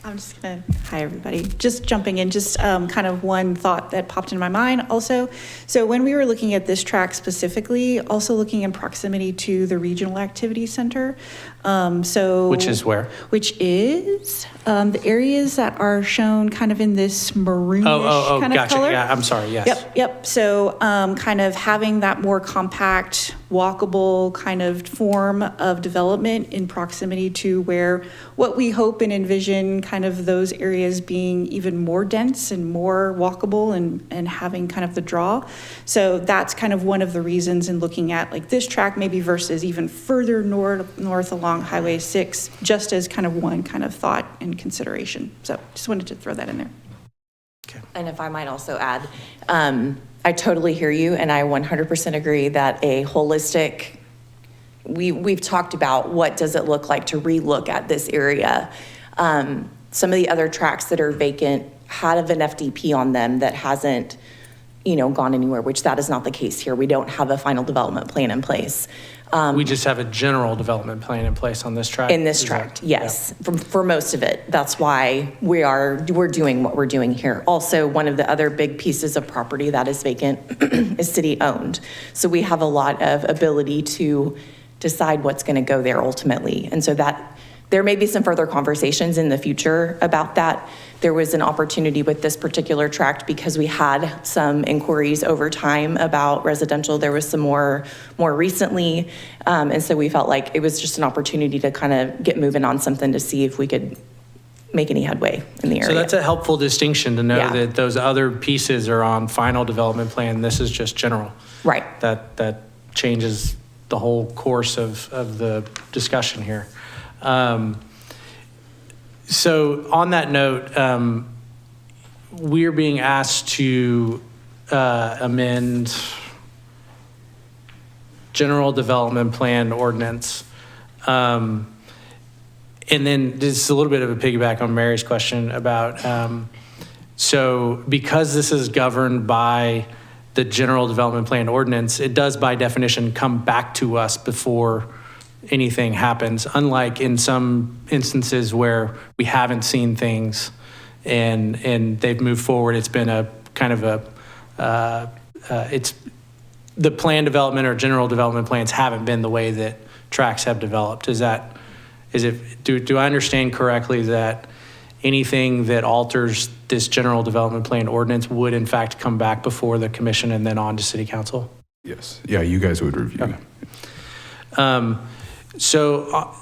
I'm just going to, hi everybody, just jumping in, just kind of one thought that popped into my mind also. So when we were looking at this track specifically, also looking in proximity to the Regional Activity Center. Which is where? Which is the areas that are shown kind of in this maroonish kind of gotcha. color. Yeah, I'm sorry, yes. Yep. So kind of having that more compact, walkable kind of form of development in proximity to where what we hope and envision kind of those areas being even more dense and more walkable and having kind of the draw. So that's kind of one of the reasons in looking at like this track maybe versus even further north along Highway 6, just as kind of one kind of thought and consideration. So just wanted to throw that in there. Okay. And if I might also add, I totally hear you, and I 100% agree that a holistic, we've talked about what does it look like to relook at this area. Some of the other tracks that are vacant have an FDP on them that hasn't, gone anywhere, which that is not the case here. We don't have a final development plan in place. We just have a general development plan in place on this track? In this tract, yes, for most of it. That's why we're doing what we're doing here. Also, one of the other big pieces of property that is vacant is city-owned. So we have a lot of ability to decide what's going to go there ultimately. And so that there may be some further conversations in the future about that. There was an opportunity with this particular tract because we had some inquiries over time about residential. There was some more recently. And so we felt like it was just an opportunity to kind of get moving on something to see if we could make any headway in the area. So that's a helpful distinction to know Yeah. that those other pieces are on final development plan. This is just general. Right. That changes the whole course of the discussion here. So on that note, we're being asked to amend general development plan ordinance. And then this is a little bit of a piggyback on Mary's question about, so because this is governed by the general development plan ordinance, it does by definition come back to us before anything happens, unlike in some instances where we haven't seen things and they've moved forward. It's been a kind of it's the plan development or general development plans haven't been the way that tracks have developed. Do I understand correctly that anything that alters this general development plan ordinance would in fact come back before the commission and then on to city council? Yes. Yeah, you guys would review. Okay. So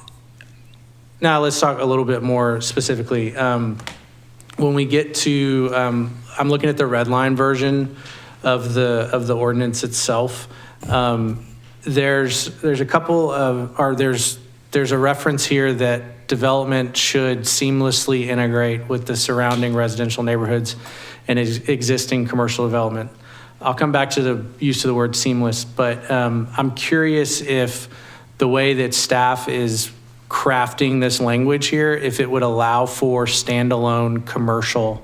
now let's talk a little bit more specifically. When we get to, I'm looking at the red line version of the ordinance itself. There's a couple of, or there's a reference here that development should seamlessly integrate with the surrounding residential neighborhoods and existing commercial development. I'll come back to the use of the word seamless, but I'm curious if the way that staff is crafting this language here, if it would allow for standalone commercial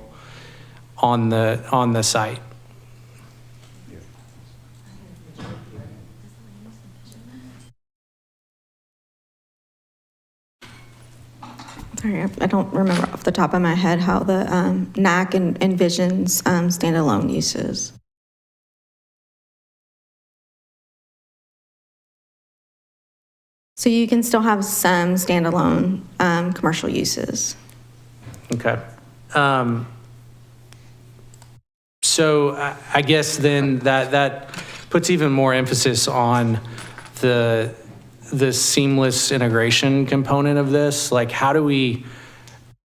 on the site. Sorry, I don't remember off the top of my head how the NAC envisions standalone uses. So you can still have some standalone commercial uses. Okay. So I guess then that puts even more emphasis on the seamless integration component of this. Like, how do we,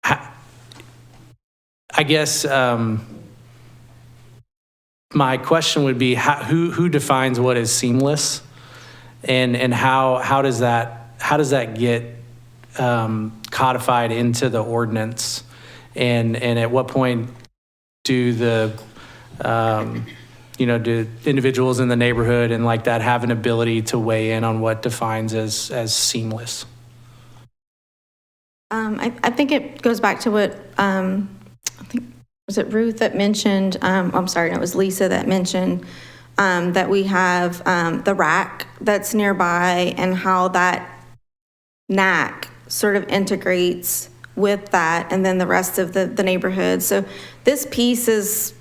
I guess my question would be, who defines what is seamless, and how does that get codified into the ordinance, and at what point do do individuals in the neighborhood and like that have an ability to weigh in on what defines as seamless? I think it goes back to what, I think, was it Ruth that mentioned, I'm sorry, no, it was Lisa that mentioned that we have the rack that's nearby and how that NAC sort of integrates with that and then the rest of the neighborhood. So this piece is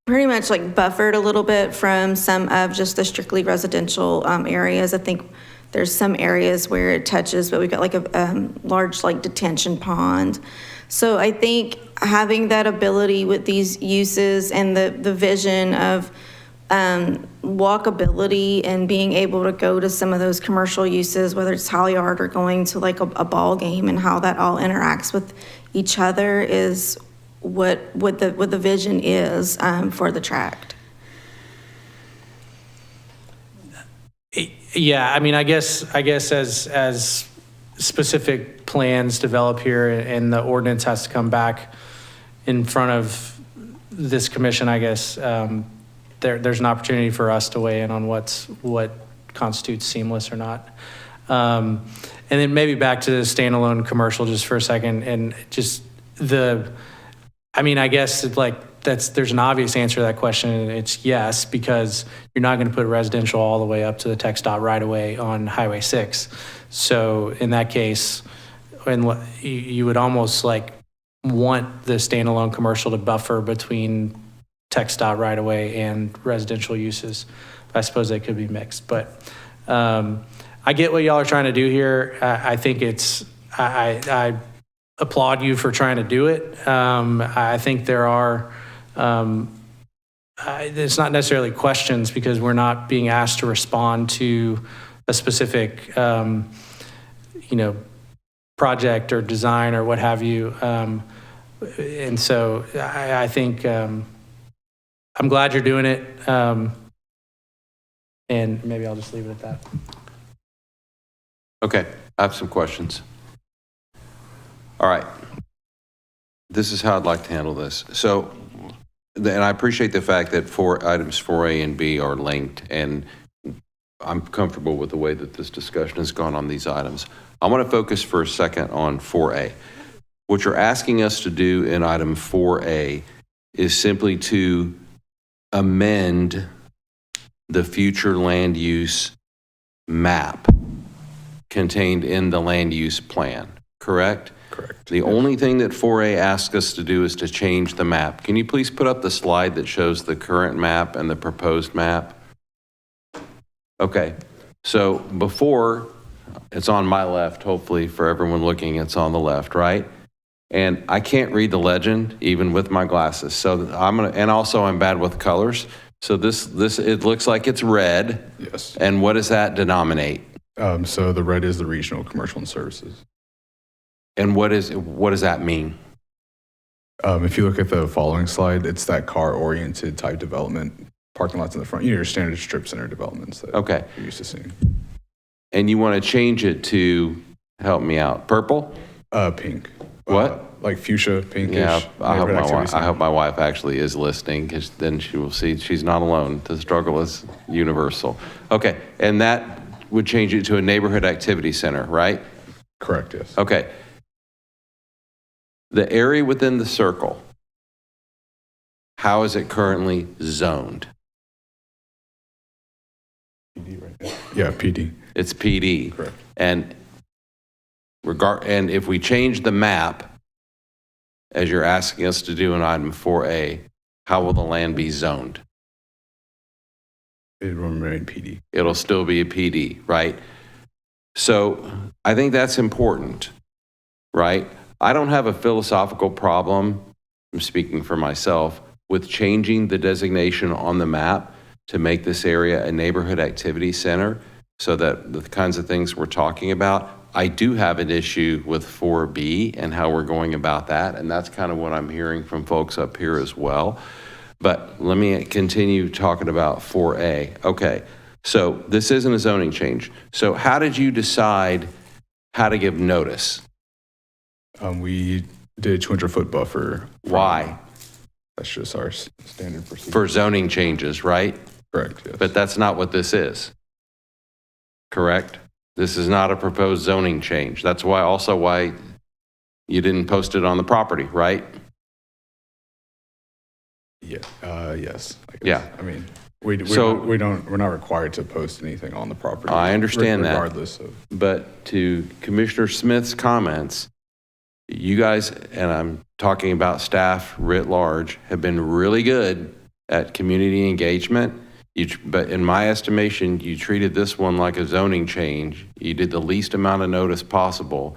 pretty much like buffered a little bit from some of just the strictly residential areas. I think there's some areas where it touches, but we've got like a large like detention pond. So I think having that ability with these uses and the vision of walkability and being able to go to some of those commercial uses, whether it's Halyard or going to like a ball game, and how that all interacts with each other is what the vision is for the tract. Yeah, I mean, I guess as specific plans develop here and the ordinance has to come back in front of this commission, I guess there's an opportunity for us to weigh in on what constitutes seamless or not. And then maybe back to the standalone commercial just for a second, and just I guess it's like there's an obvious answer to that question, and it's yes, because you're not going to put residential all the way up to the TxDOT right away on Highway 6. So in that case, you would almost like want the standalone commercial to buffer between TxDOT right away and residential uses. I suppose they could be mixed, but I get what y'all are trying to do here. I think I applaud you for trying to do it. I think there are, it's not necessarily questions because we're not being asked to respond to a specific, project or design or what have you. And so I think I'm glad you're doing it. And maybe I'll just leave it at that. Okay, I have some questions. All right. This is how I'd like to handle this. So, and I appreciate the fact that items 4A and B are linked, and I'm comfortable with the way that this discussion has gone on these items. I want to focus for a second on 4A. What you're asking us to do in item 4A is simply to amend the future land use map contained in the land use plan, correct? Correct. The only thing that 4A asks us to do is to change the map. Can you please put up the slide that shows the current map and the proposed map? Okay, so before, it's on my left, hopefully for everyone looking, it's on the left, right? And I can't read the legend even with my glasses. So and also I'm bad with colors. So this, it looks like it's red. Yes. And what does that denominate? So the red is the regional commercial and services. And what does that mean? If you look at the following slide, it's that car-oriented type development, parking lots in the front, your standard strip center developments that Okay. you're used to seeing. And you want to change it to, help me out, purple? Pink. What? Like fuchsia, pinkish. Yeah, I hope neighborhood activity I hope center. my wife actually is listening, because then she will see she's not alone. The struggle is universal. Okay, and that would change it to a neighborhood activity center, right? Correct, yes. Okay. The area within the circle, how is it currently zoned? PD right now. Yeah, PD. It's PD. Correct. And if we change the map, as you're asking us to do in item 4A, how will the land be zoned? It will remain PD. It'll still be a PD, right? So I think that's important, right? I don't have a philosophical problem, I'm speaking for myself, with changing the designation on the map to make this area a neighborhood activity center so that the kinds of things we're talking about. I do have an issue with 4B and how we're going about that, and that's kind of what I'm hearing from folks up here as well. But let me continue talking about 4A. Okay, so this isn't a zoning change. So how did you decide how to give notice? We did a 200-foot buffer. Why? That's just our standard procedure. For zoning changes, right? Correct, yes. But that's not what this is. Correct? This is not a proposed zoning change. That's why you didn't post it on the property, right? Yeah, yes. I guess. Yeah. I mean, we're not required to post anything on the property. I understand that. Regardless of. But to Commissioner Smith's comments, you guys, and I'm talking about staff writ large, have been really good at community engagement. But in my estimation, you treated this one like a zoning change. You did the least amount of notice possible.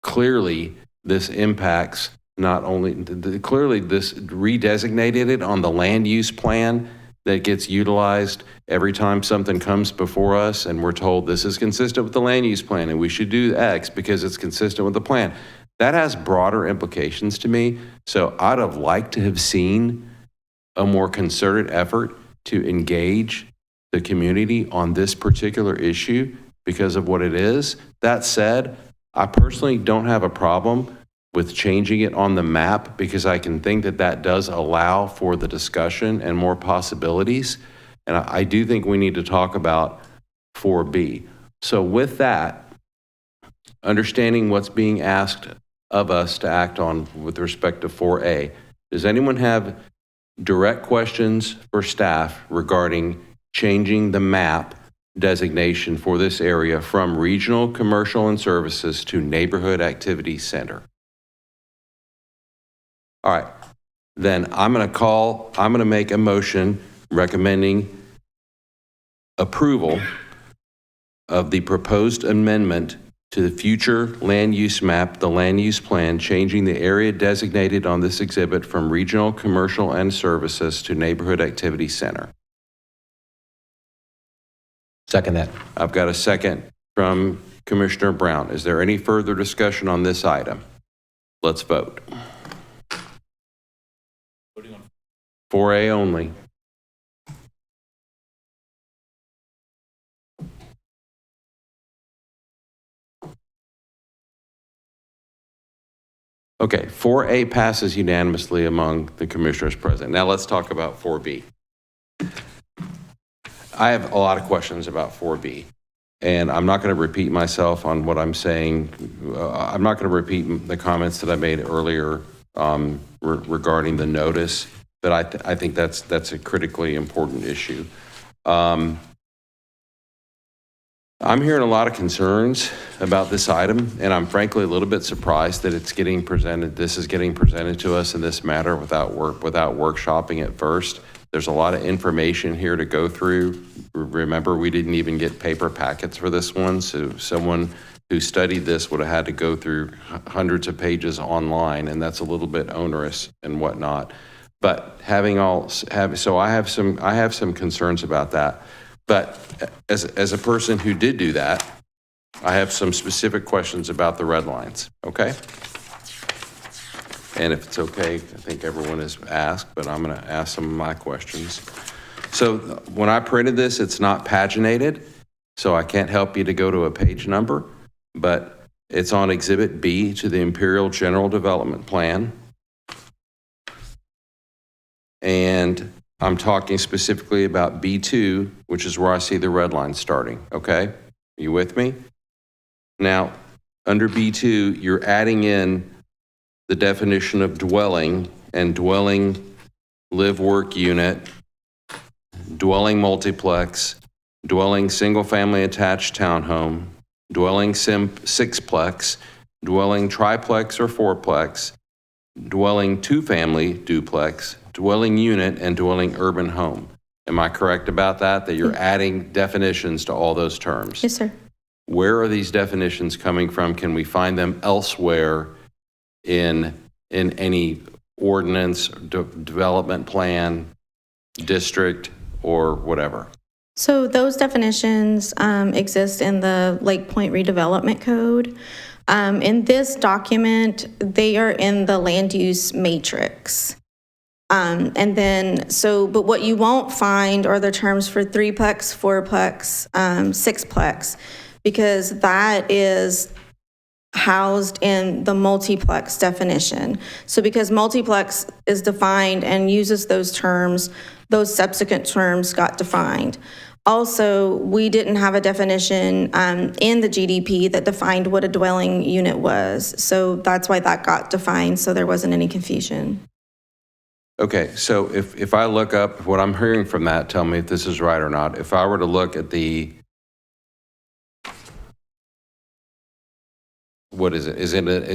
Clearly, this impacts not only, clearly this redesignated it on the land use plan that gets utilized every time something comes before us and we're told this is consistent with the land use plan and we should do X because it's consistent with the plan. That has broader implications to me. So I'd have liked to have seen a more concerted effort to engage the community on this particular issue because of what it is. That said, I personally don't have a problem with changing it on the map because I can think that that does allow for the discussion and more possibilities. And I do think we need to talk about 4B. So with that, understanding what's being asked of us to act on with respect to 4A, does anyone have direct questions for staff regarding changing the map designation for this area from regional commercial and services to neighborhood activity center? All right, then I'm going to make a motion recommending approval of the proposed amendment to the future land use map, the land use plan, changing the area designated on this exhibit from regional commercial and services to neighborhood activity center. Second that. I've got a second from Commissioner Brown. Is there any further discussion on this item? Let's vote. 4A only. Okay, 4A passes unanimously among the commissioners present. Now let's talk about 4B. I have a lot of questions about 4B, and I'm not going to repeat myself on what I'm saying. I'm not going to repeat the comments that I made earlier regarding the notice, but I think that's a critically important issue. I'm hearing a lot of concerns about this item, and I'm frankly a little bit surprised that it's getting presented. This is getting presented to us in this matter without workshopping it first. There's a lot of information here to go through. Remember, we didn't even get paper packets for this one, so someone who studied this would have had to go through hundreds of pages online, and that's a little bit onerous and whatnot. But so I have some concerns about that. But as a person who did do that, I have some specific questions about the red lines, okay? And if it's okay, I think everyone has asked, but I'm going to ask some of my questions. So when I printed this, it's not paginated, so I can't help you to go to a page number, but it's on Exhibit B to the Imperial General Development Plan. And I'm talking specifically about B2, which is where I see the red line starting, okay? Are you with me? Now, under B2, you're adding in the definition of dwelling and dwelling live-work unit, dwelling multiplex, dwelling single-family attached townhome, dwelling sixplex, dwelling triplex or fourplex, dwelling two-family duplex, dwelling unit, and dwelling urban home. Am I correct about that? That you're adding definitions to all those terms? Yes, sir. Where are these definitions coming from? Can we find them elsewhere in any ordinance, development plan, district, or whatever? So those definitions exist in the Lake Point Redevelopment Code. In this document, they are in the land use matrix. But what you won't find are the terms for threeplex, fourplex, sixplex, because that is housed in the multiplex definition. So because multiplex is defined and uses those terms, those subsequent terms got defined. Also, we didn't have a definition in the GDP that defined what a dwelling unit was. So that's why that got defined, so there wasn't any confusion. Okay, so if I look up what I'm hearing from that, tell me if this is right or not. If I were to look at what is it? Is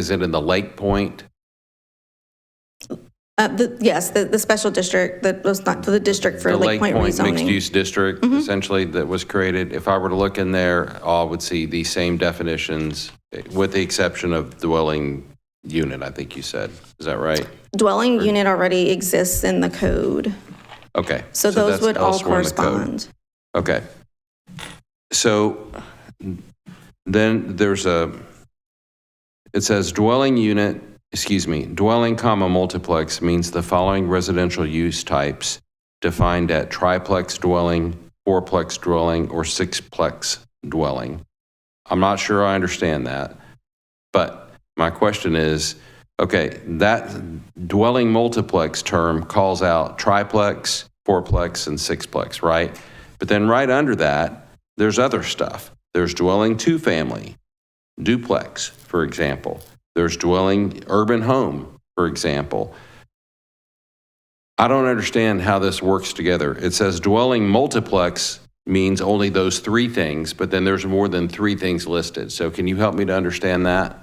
it in the Lake Point? Yes, the special district that was not the district for Lake Point rezoning. Mixed-use district, essentially, that was created. If I were to look in there, I would see the same definitions, with the exception of dwelling unit, I think you said. Is that right? Dwelling unit already exists in the code. Okay. So those that's would all elsewhere in the code. correspond. Okay. So then it says dwelling, multiplex means the following residential use types defined at triplex dwelling, fourplex dwelling, or sixplex dwelling. I'm not sure I understand that, but my question is, okay, that dwelling multiplex term calls out triplex, fourplex, and sixplex, right? But then right under that, there's other stuff. There's dwelling two-family, duplex, for example. There's dwelling urban home, for example. I don't understand how this works together. It says dwelling multiplex means only those three things, but then there's more than three things listed. So can you help me to understand that?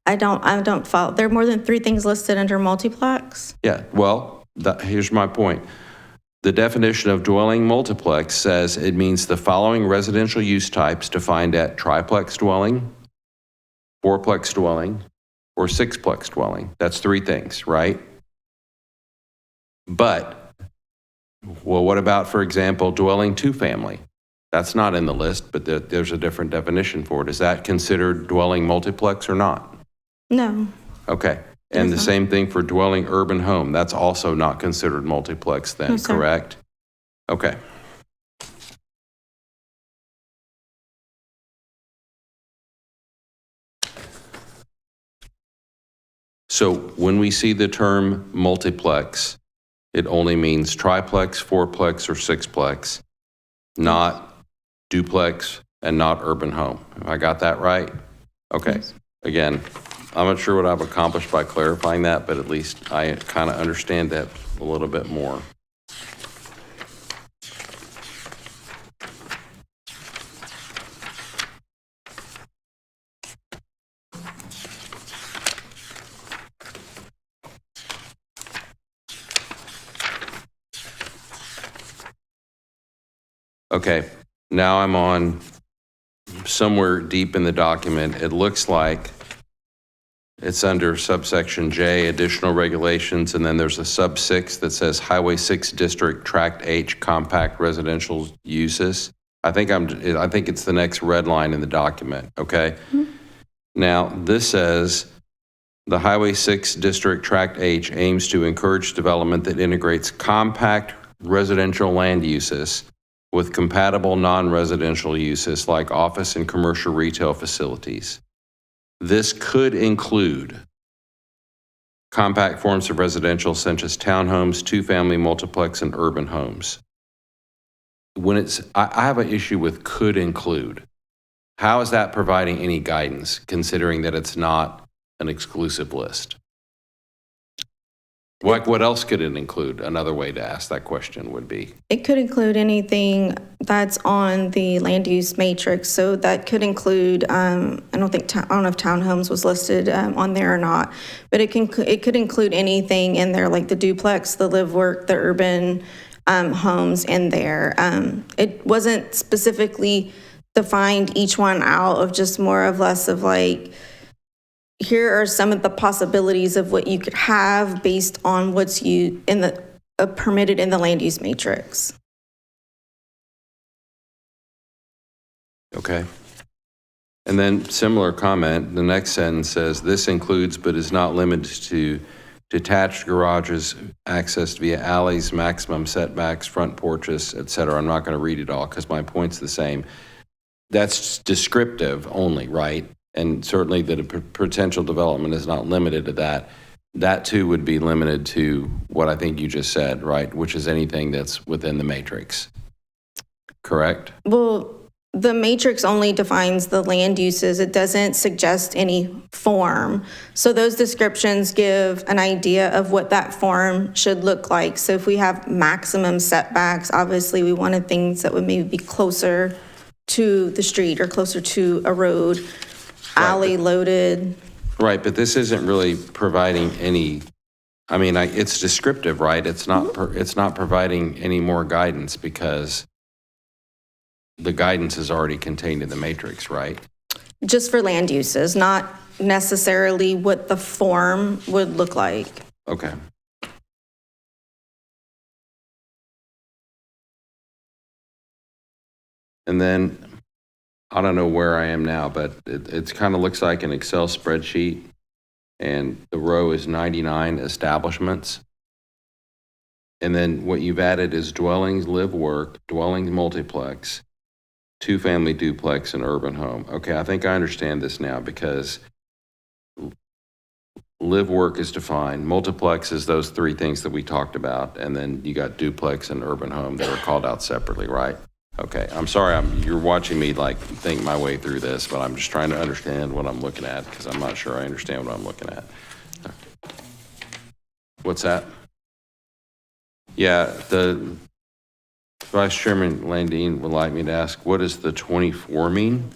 I don't follow. There are more than three things listed under multiplex? Yeah, well, here's my point. The definition of dwelling multiplex says it means the following residential use types defined at triplex dwelling, fourplex dwelling, or sixplex dwelling. That's three things, right? But, well, what about, for example, dwelling two-family? That's not in the list, but there's a different definition for it. Is that considered dwelling multiplex or not? No. Okay. And the same thing for dwelling urban home. That's also not considered multiplex then, No, sir. correct? Okay. So when we see the term multiplex, it only means triplex, fourplex, or sixplex, not duplex and not urban home. Have I got that right? Okay. Yes. Again, I'm not sure what I've accomplished by clarifying that, but at least I kind of understand that a little bit more. Okay, now I'm on somewhere deep in the document. It looks like it's under subsection J, additional regulations, and then there's a sub 6 that says Highway 6 District Tract H compact residential uses. I think it's the next red line in the document, okay? Now, this says the Highway 6 District Tract H aims to encourage development that integrates compact residential land uses with compatible non-residential uses like office and commercial retail facilities. This could include compact forms of residential such as townhomes, two-family multiplex, and urban homes. When I have an issue with could include. How is that providing any guidance, considering that it's not an exclusive list? Like, what else could it include? Another way to ask that question would be. It could include anything that's on the land use matrix. So that could include, I don't know if townhomes was listed on there or not, but it could include anything in there, like the duplex, the live work, the urban homes in there. It wasn't specifically defined each one out of just more or less of like, here are some of the possibilities of what you could have based on what's permitted in the land use matrix. Okay. And then similar comment, the next sentence says, this includes but is not limited to detached garages accessed via alleys, maximum setbacks, front porches, et cetera. I'm not going to read it all because my point's the same. That's descriptive only, right? And certainly that a potential development is not limited to that. That too would be limited to what I think you just said, right? Which is anything that's within the matrix. Correct? Well, the matrix only defines the land uses. It doesn't suggest any form. So those descriptions give an idea of what that form should look like. So if we have maximum setbacks, obviously we wanted things that would maybe be closer to the street or closer to a road, alley loaded. Right, but this isn't really providing any, I mean, it's descriptive, right? It's not, it's not providing any more guidance because the guidance is already contained in the matrix, right? Just for land uses, not necessarily what the form would look like. Okay. And then, I don't know where I am now, but it kind of looks like an Excel spreadsheet, and the row is 99 establishments. And then what you've added is dwellings, live, work, dwellings, multiplex, two-family duplex, and urban home. Okay, I think I understand this now because live, work is defined. Multiplex is those three things that we talked about, and then you got duplex and urban home that are called out separately, right? Okay, I'm sorry, you're watching me like think my way through this, but I'm just trying to understand what I'm looking at because I'm not sure I understand what I'm looking at. What's that? Yeah, the Vice Chairman Landine would like me to ask, what does the 24 mean?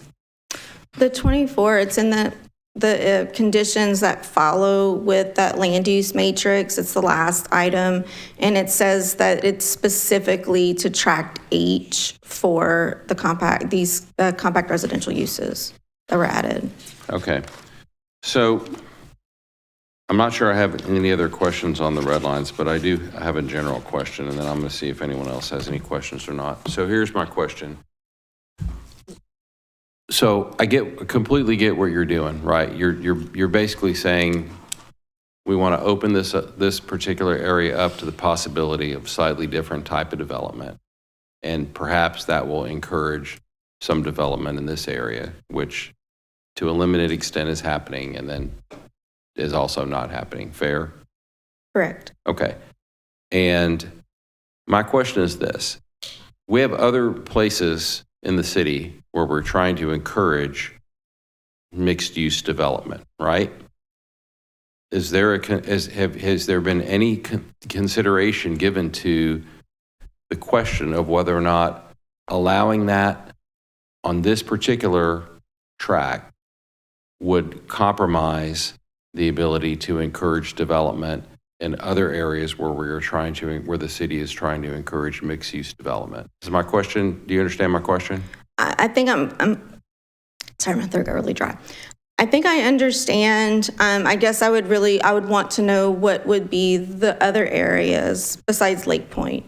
The 24, it's in the conditions that follow with that land use matrix. It's the last item, and it says that it's specifically to tract H for the compact residential uses that were added. Okay, so I'm not sure I have any other questions on the red lines, but I do have a general question, and then I'm going to see if anyone else has any questions or not. So here's my question. So I completely get what you're doing, right? You're basically saying we want to open this particular area up to the possibility of slightly different type of development, and perhaps that will encourage some development in this area, which to a limited extent is happening, and then is also not happening. Fair? Correct. Okay. And my question is this. We have other places in the city where we're trying to encourage mixed-use development, right? Is there has there been any consideration given to the question of whether or not allowing that on this particular track would compromise the ability to encourage development in other areas where where the city is trying to encourage mixed-use development? Is my question, do you understand my question? I think sorry, my throat got really dry. I think I understand. I guess I would want to know what would be the other areas besides Lake Point.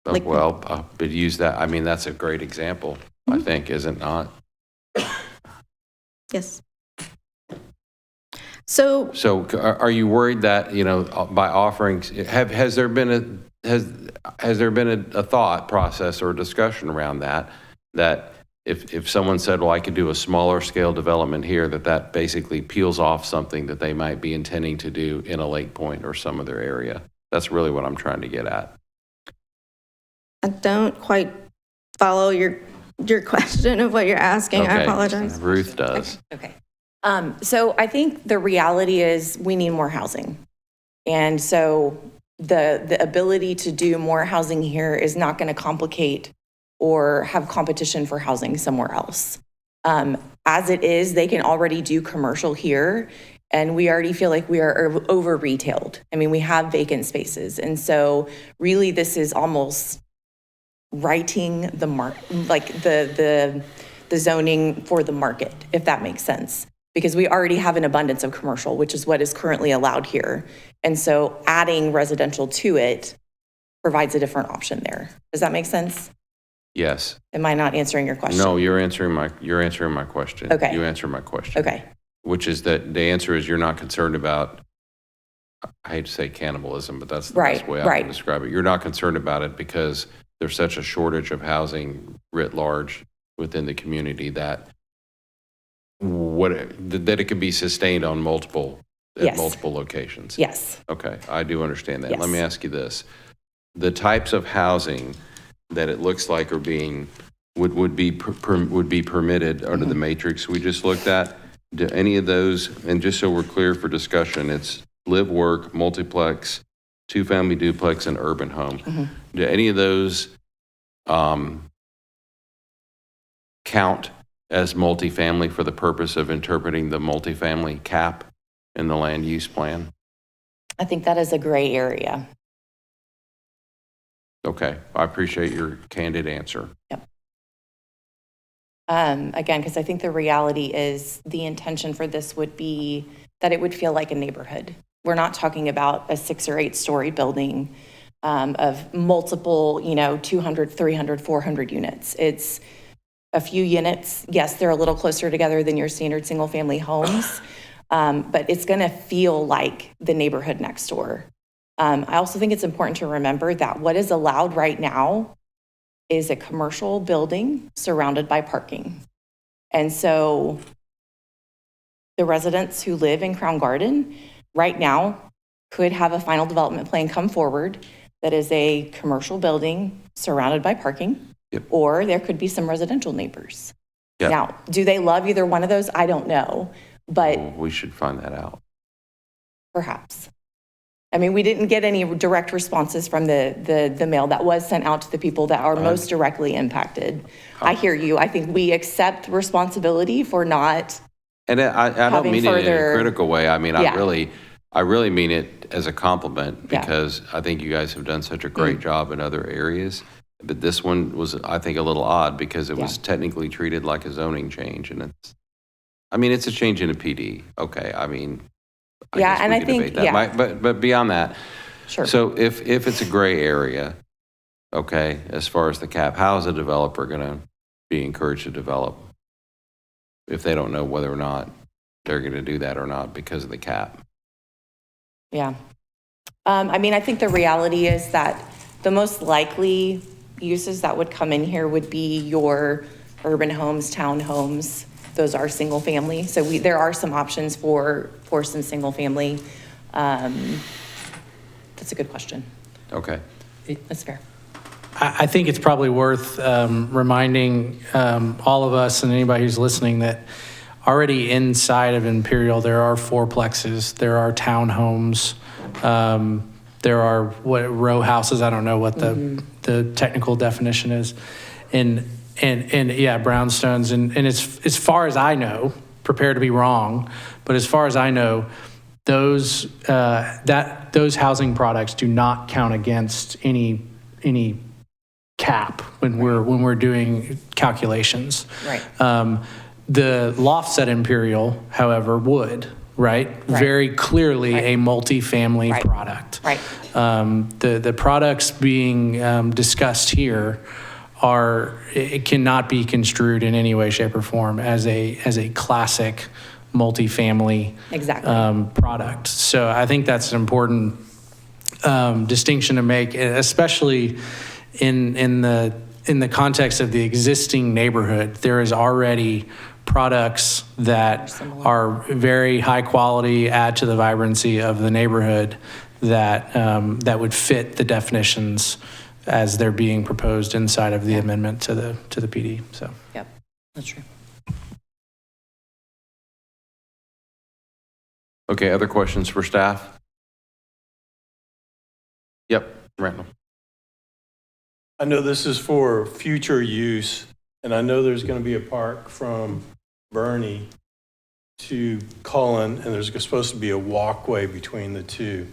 But use that, I mean, that's a great example, I think, is it not? Yes. So are you worried that, by offering, has there been a thought process or a discussion around that if someone said, well, I could do a smaller scale development here, that basically peels off something that they might be intending to do in a Lake Point or some other area? That's really what I'm trying to get at. I don't quite follow your question of what you're asking. I Okay. apologize. Ruth does. Okay. So I think the reality is we need more housing. And so the ability to do more housing here is not going to complicate or have competition for housing somewhere else. As it is, they can already do commercial here, and we already feel like we are over retailed. I mean, we have vacant spaces. And so really this is almost writing the the zoning for the market, if that makes sense. Because we already have an abundance of commercial, which is what is currently allowed here. And so adding residential to it provides a different option there. Does that make sense? Yes. Am I not answering your question? No, you're answering my question. Okay. You answered my question. Okay. Which is that the answer is you're not concerned about, I hate to say cannibalism, but that's the best way I can describe it. You're not concerned about it because there's such a shortage of housing writ large within the community that it could be sustained on multiple locations. Yes. Okay, I do understand that. Yes. Let me ask you this. The types of housing that it looks like are would be permitted under the matrix we just looked at, do any of those, and just so we're clear for discussion, it's live, work, multiplex, two-family duplex, and urban home. Do any of those count as multifamily for the purpose of interpreting the multifamily cap in the land use plan? I think that is a gray area. Okay, I appreciate your candid answer. Yep. Again, because I think the reality is the intention for this would be that it would feel like a neighborhood. We're not talking about a 6 or 8 story building of multiple, 200, 300, 400 units. It's a few units. Yes, they're a little closer together than your standard single family homes, but it's going to feel like the neighborhood next door. I also think it's important to remember that what is allowed right now is a commercial building surrounded by parking. And so the residents who live in Crown Garden right now could have a final development plan come forward that is a commercial building surrounded by parking, or there could be some residential neighbors. Yep. Now, do they love either one of those? I don't know, but Well, we should find that out. perhaps. I mean, we didn't get any direct responses from the mail that was sent out to the people that are most directly impacted. I hear you. I think we accept responsibility for not. And I don't Having mean it in a further- critical way. I mean, Yeah. I really mean it as a compliment Yeah. because I think you guys have done such a great job in other areas. But this one was, I think, a little odd because it was technically treated like a zoning change. And it's a change in a PD. Okay, I mean, Yeah, guess and we I could think, debate that. yeah. But beyond that, Sure. so if it's a gray area, okay, as far as the cap, how is a developer going to be encouraged to develop if they don't know whether or not they're going to do that or not because of the cap? Yeah. I think the reality is that the most likely uses that would come in here would be your urban homes, townhomes, those are single family. So there are some options for some single family. That's a good question. Okay. That's fair. I think it's probably worth reminding all of us and anybody who's listening that already inside of Imperial, there are fourplexes, there are townhomes, there are row houses. I don't know what the technical definition is, and yeah, brownstones. And as far as I know, prepare to be wrong, but as far as I know, those housing products do not count against any cap when we're doing calculations. Right. The lofts at Imperial, however, would, right? Very clearly a multifamily product. Right. The products being discussed here it cannot be construed in any way, shape, or form as a classic multifamily Exactly. product. So I think that's an important distinction to make, especially in the context of the existing neighborhood. There is already products that are very high quality, add to the vibrancy of the neighborhood that would fit the definitions as they're being proposed inside of the amendment to the PD. So. Yep, that's true. Okay, other questions for staff? Yep, Randall. I know this is for future use, and I know there's going to be a park from Bernie to Cullen, and there's supposed to be a walkway between the two,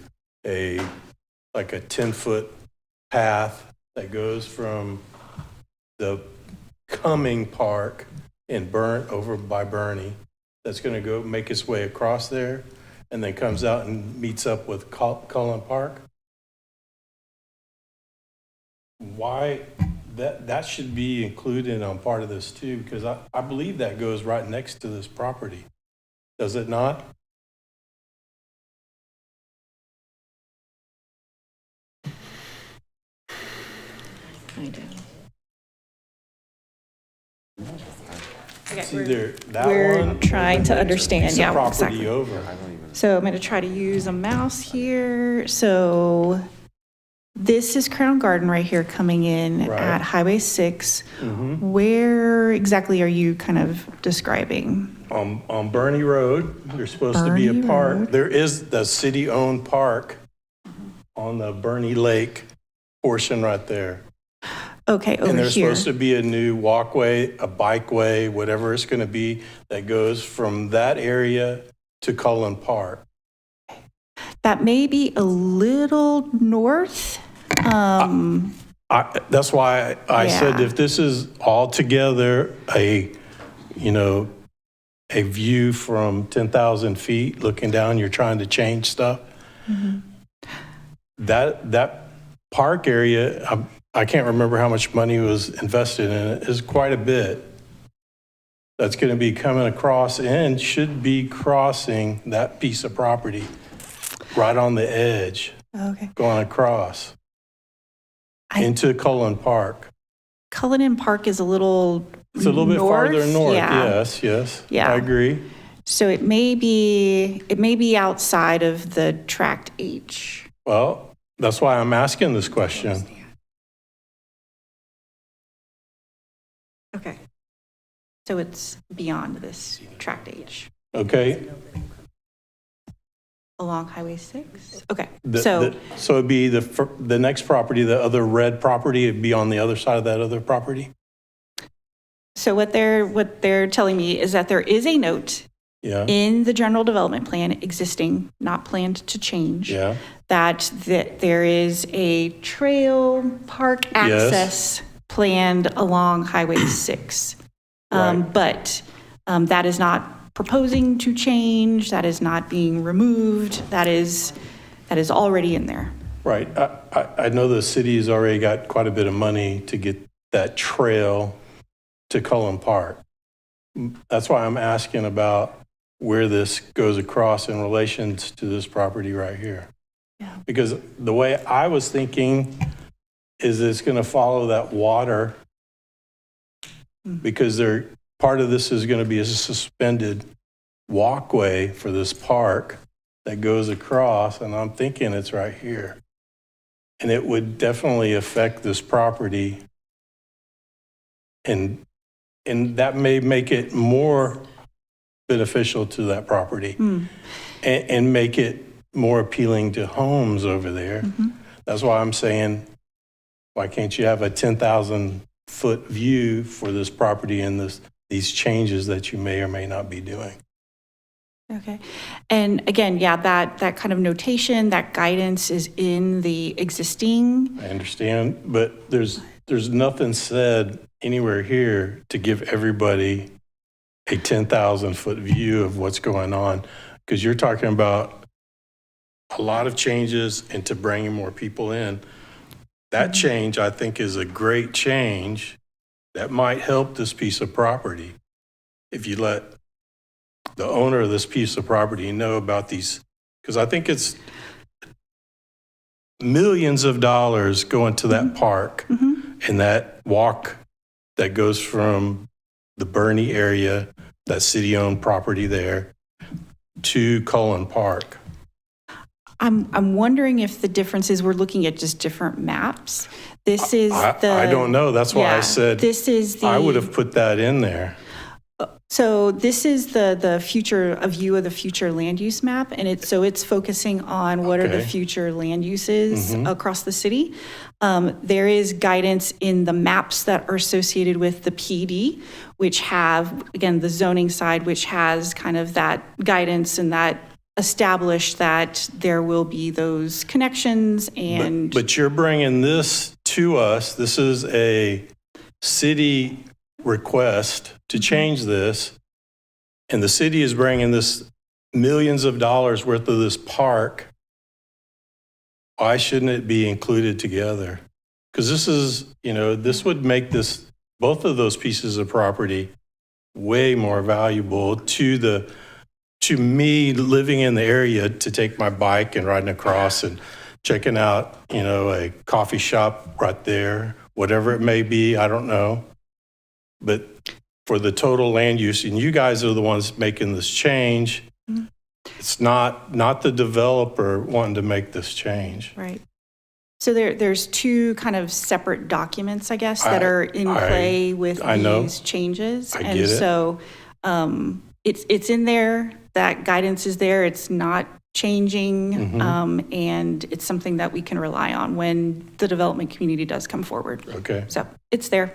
like a 10-foot path that goes from the Cumming Park over by Bernie, that's going to go make its way across there, and then comes out and meets up with Cullen Park. Why that should be included on part of this too, because I believe that goes right next to this property. Does it not? I do. It's either that We're one. trying to understand, Piece of yeah, property exactly. over. So I'm going to try to use a mouse here. So this is Crown Garden right here coming in Right. at Highway 6. Where exactly are you kind of describing? On Bernie Road, there's supposed to be a Bernie park. Road. There is the city-owned park on the Bernie Lake portion right there. Okay, And over there's here. supposed to be a new walkway, a bikeway, whatever it's going to be, that goes from that area to Cullen Park. That may be a little north. That's why I said Yeah. if this is altogether a view from 10,000 feet looking down, you're trying to change stuff. That park area, I can't remember how much money was invested in it, is quite a bit. That's going to be coming across and should be crossing that piece of property right on the edge, Okay. going across I- into Cullen Park. Cullinan Park is a little It's a little bit farther north, Yeah. yes. Yeah. I agree. So it may be outside of the Tract H. Well, that's why I'm asking this question. Okay. So it's beyond this Tract H, Okay? along Highway 6? Okay, So it'd be the next property, the other red property, it'd be on the other side of that other property? so what they're telling me is that there is a note Yeah, in the general development plan existing, not planned to change. yeah. That there is a trail park access planned along Highway 6. Right. But that is not proposing to change, that is not being removed, that is already in there. Right. I know the city's already got quite a bit of money to get that trail to Cullen Park. That's why I'm asking about where this goes across in relation to this property right here. Yeah. Because the way I was thinking is it's going to follow that water because part of this is going to be a suspended walkway for this park that goes across, and I'm thinking it's right here. And it would definitely affect this property. And that may make it more beneficial to that property and make it more appealing to homes over there. That's why I'm saying, why can't you have a 10,000-foot view for this property and these changes that you may or may not be doing? Okay. And again, yeah, that kind of notation, that guidance is in the existing. I understand, but there's nothing said anywhere here to give everybody a 10,000-foot view of what's going on, because you're talking about a lot of changes into bringing more people in. That change, I think, is a great change that might help this piece of property if you let the owner of this piece of property know about these, because I think it's millions of dollars going to that park and that walk that goes from the Bernie area, that city-owned property there, to Cullen Park. I'm wondering if the difference is we're looking at just different maps. This is I don't know. That's why I said this is the. I would have put that in there. So this is the future, a view of the future land use map, and it's focusing on what are the future land uses across the city. There is guidance in the maps that are associated with the PD, which have, again, the zoning side, which has kind of that guidance and that establish that there will be those connections and. But you're bringing this to us. This is a city request to change this, and the city is bringing this millions of dollars worth of this park. Why shouldn't it be included together? Because this is, this would make both of those pieces of property way more valuable to me living in the area, to take my bike and riding across and checking out, a coffee shop right there, whatever it may be, I don't know. But for the total land use, and you guys are the ones making this change, it's not the developer wanting to make this change. Right. So there's two kind of separate documents, I guess, that are in play with these changes. I get it. So it's in there, that guidance is there, it's not changing, and it's something that we can rely on when the development community does come forward. Okay. So it's there.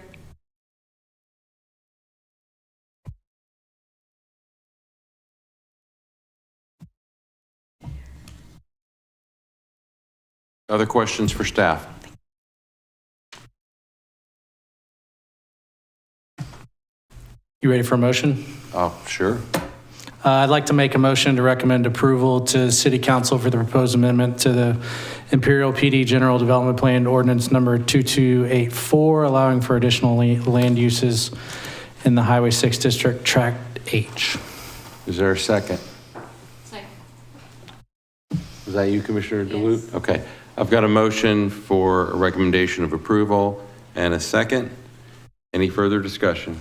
Other questions for staff? You ready for a motion? Oh, sure. I'd like to make a motion to recommend approval to City Council for the proposed amendment to the Imperial PD General Development Plan Ordinance number 2284, allowing for additional land uses in the Highway 6 District Tract H. Is there a second? Second. Is that you, Commissioner DeWoot? Yes. Okay. I've got a motion for a recommendation of approval and a second. Any further discussion?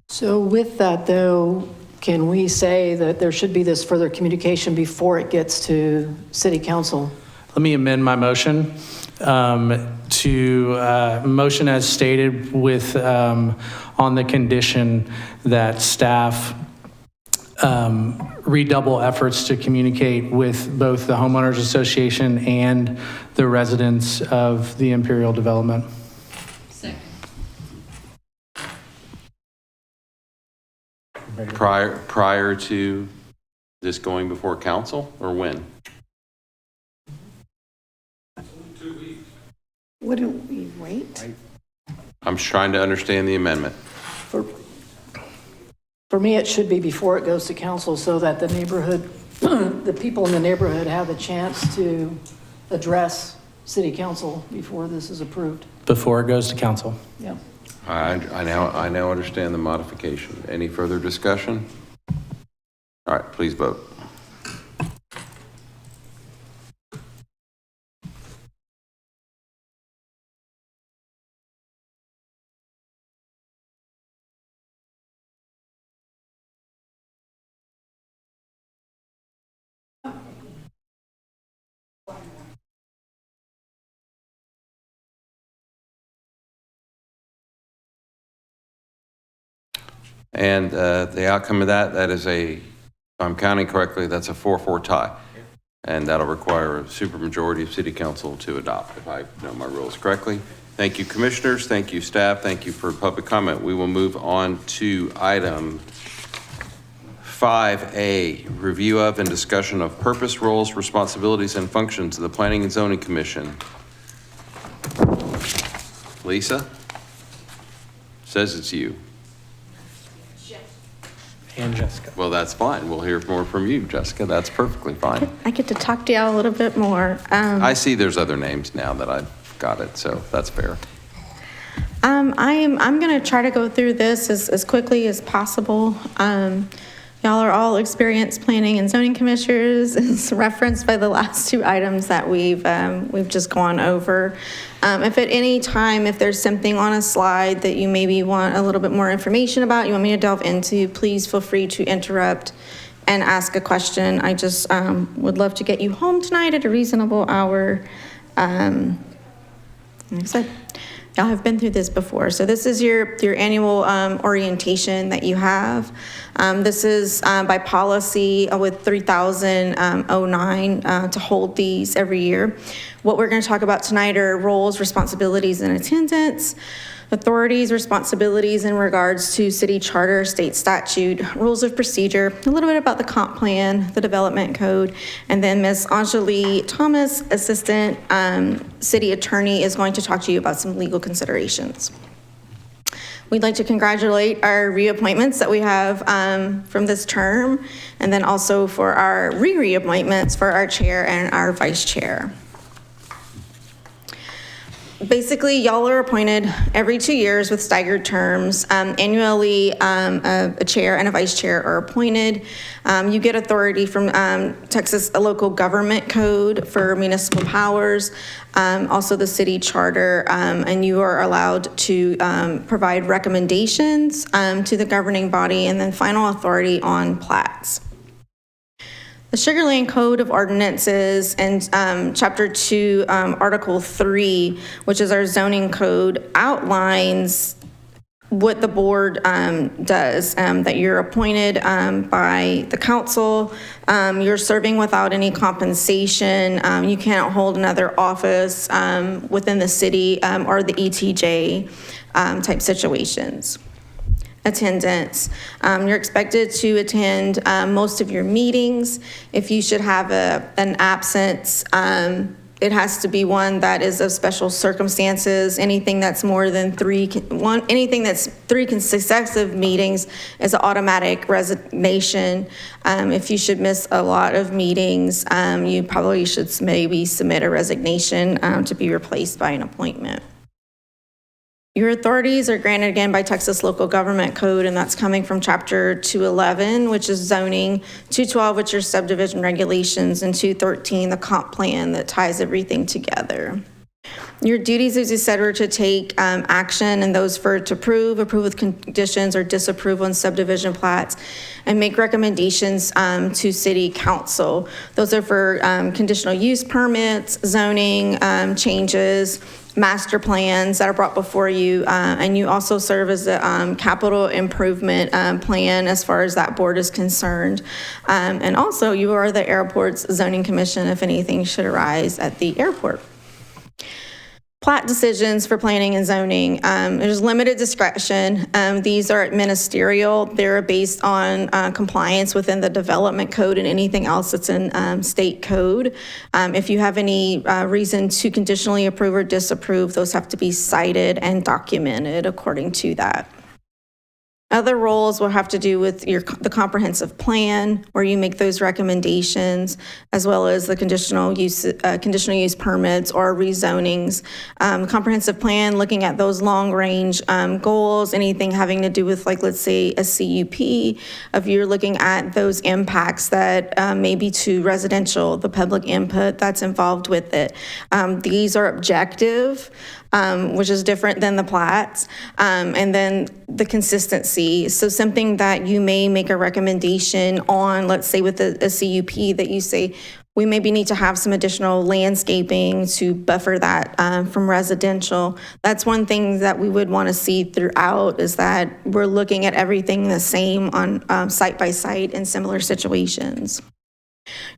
So with that, though, can we say that there should be this further communication before it gets to City Council? Let me amend my motion to motion as stated with on the condition that staff redouble efforts to communicate with both the homeowners association and the residents of the Imperial development. Second. Prior to this going before council, or when? Wouldn't we wait? I'm just trying to understand the amendment. For me, it should be before it goes to council so that the neighborhood, the people in the neighborhood have a chance to address City Council before this is approved. Before it goes to council. Yeah. I now understand the modification. Any further discussion? All right, please vote. And the outcome of that is if I'm counting correctly, that's a 4-4 tie. And that'll require a supermajority of city council to adopt, if I know my rules correctly. Thank you, commissioners. Thank you, staff. Thank you for public comment. We will move on to item 5A, review of and discussion of purpose, roles, responsibilities, and functions of the Planning and Zoning Commission. Lisa? Says it's you. And Jessica. Well, that's fine. We'll hear more from you, Jessica. That's perfectly fine. I get to talk to y'all a little bit more. I see there's other names now that I've got it, so that's fair. I'm going to try to go through this as quickly as possible. Y'all are all experienced planning and zoning commissioners, as referenced by the last two items that we've just gone over. If at any time, if there's something on a slide that you maybe want a little bit more information about, you want me to delve into, please feel free to interrupt and ask a question. I just would love to get you home tonight at a reasonable hour. Like I said, y'all have been through this before. So this is your annual orientation that you have. This is by policy with 3009 to hold these every year. What we're going to talk about tonight are roles, responsibilities, and attendance, authorities, responsibilities in regards to city charter, state statute, rules of procedure, a little bit about the comp plan, the development code, and then Ms. Anjali Thomas, Assistant City Attorney, is going to talk to you about some legal considerations. We'd like to congratulate our reappointments that we have from this term, and then also for our reappointments for our chair and our vice chair. Basically, y'all are appointed every 2 years with staggered terms. Annually, a chair and a vice chair are appointed. You get authority from Texas Local Government Code for municipal powers, also the city charter, and you are allowed to provide recommendations to the governing body, and then final authority on plats. The Sugar Land Code of Ordinances and Chapter 2, Article 3, which is our zoning code, outlines what the board does, that you're appointed by the council, you're serving without any compensation, you can't hold another office within the city or the ETJ type situations. Attendance. You're expected to attend most of your meetings. If you should have an absence, it has to be one that is of special circumstances. Anything that's more than anything that's 3 consecutive meetings is an automatic resignation. If you should miss a lot of meetings, you probably should maybe submit a resignation to be replaced by an appointment. Your authorities are granted again by Texas Local Government Code, and that's coming from Chapter 211, which is zoning, 212, which are subdivision regulations, and 213, the comp plan that ties everything together. Your duties, as you said, were to take action, and those for to approve with conditions, or disapprove on subdivision plats, and make recommendations to city council. Those are for conditional use permits, zoning changes, master plans that are brought before you, and you also serve as a capital improvement plan as far as that board is concerned. And also you are the airport's zoning commission if anything should arise at the airport. Plat decisions for planning and zoning, there's limited discretion. These are ministerial. They're based on compliance within the development code and anything else that's in state code. If you have any reason to conditionally approve or disapprove, those have to be cited and documented according to that. Other roles will have to do with the comprehensive plan, where you make those recommendations, as well as the conditional use permits or rezonings. Comprehensive plan, looking at those long range goals, anything having to do with, like, let's say a CUP, if you're looking at those impacts that may be to residential, the public input that's involved with it. These are objective, which is different than the plats, and then the consistency. So something that you may make a recommendation on, let's say with a CUP, that you say, we maybe need to have some additional landscaping to buffer that from residential. That's one thing that we would want to see throughout, is that we're looking at everything the same on site by site in similar situations.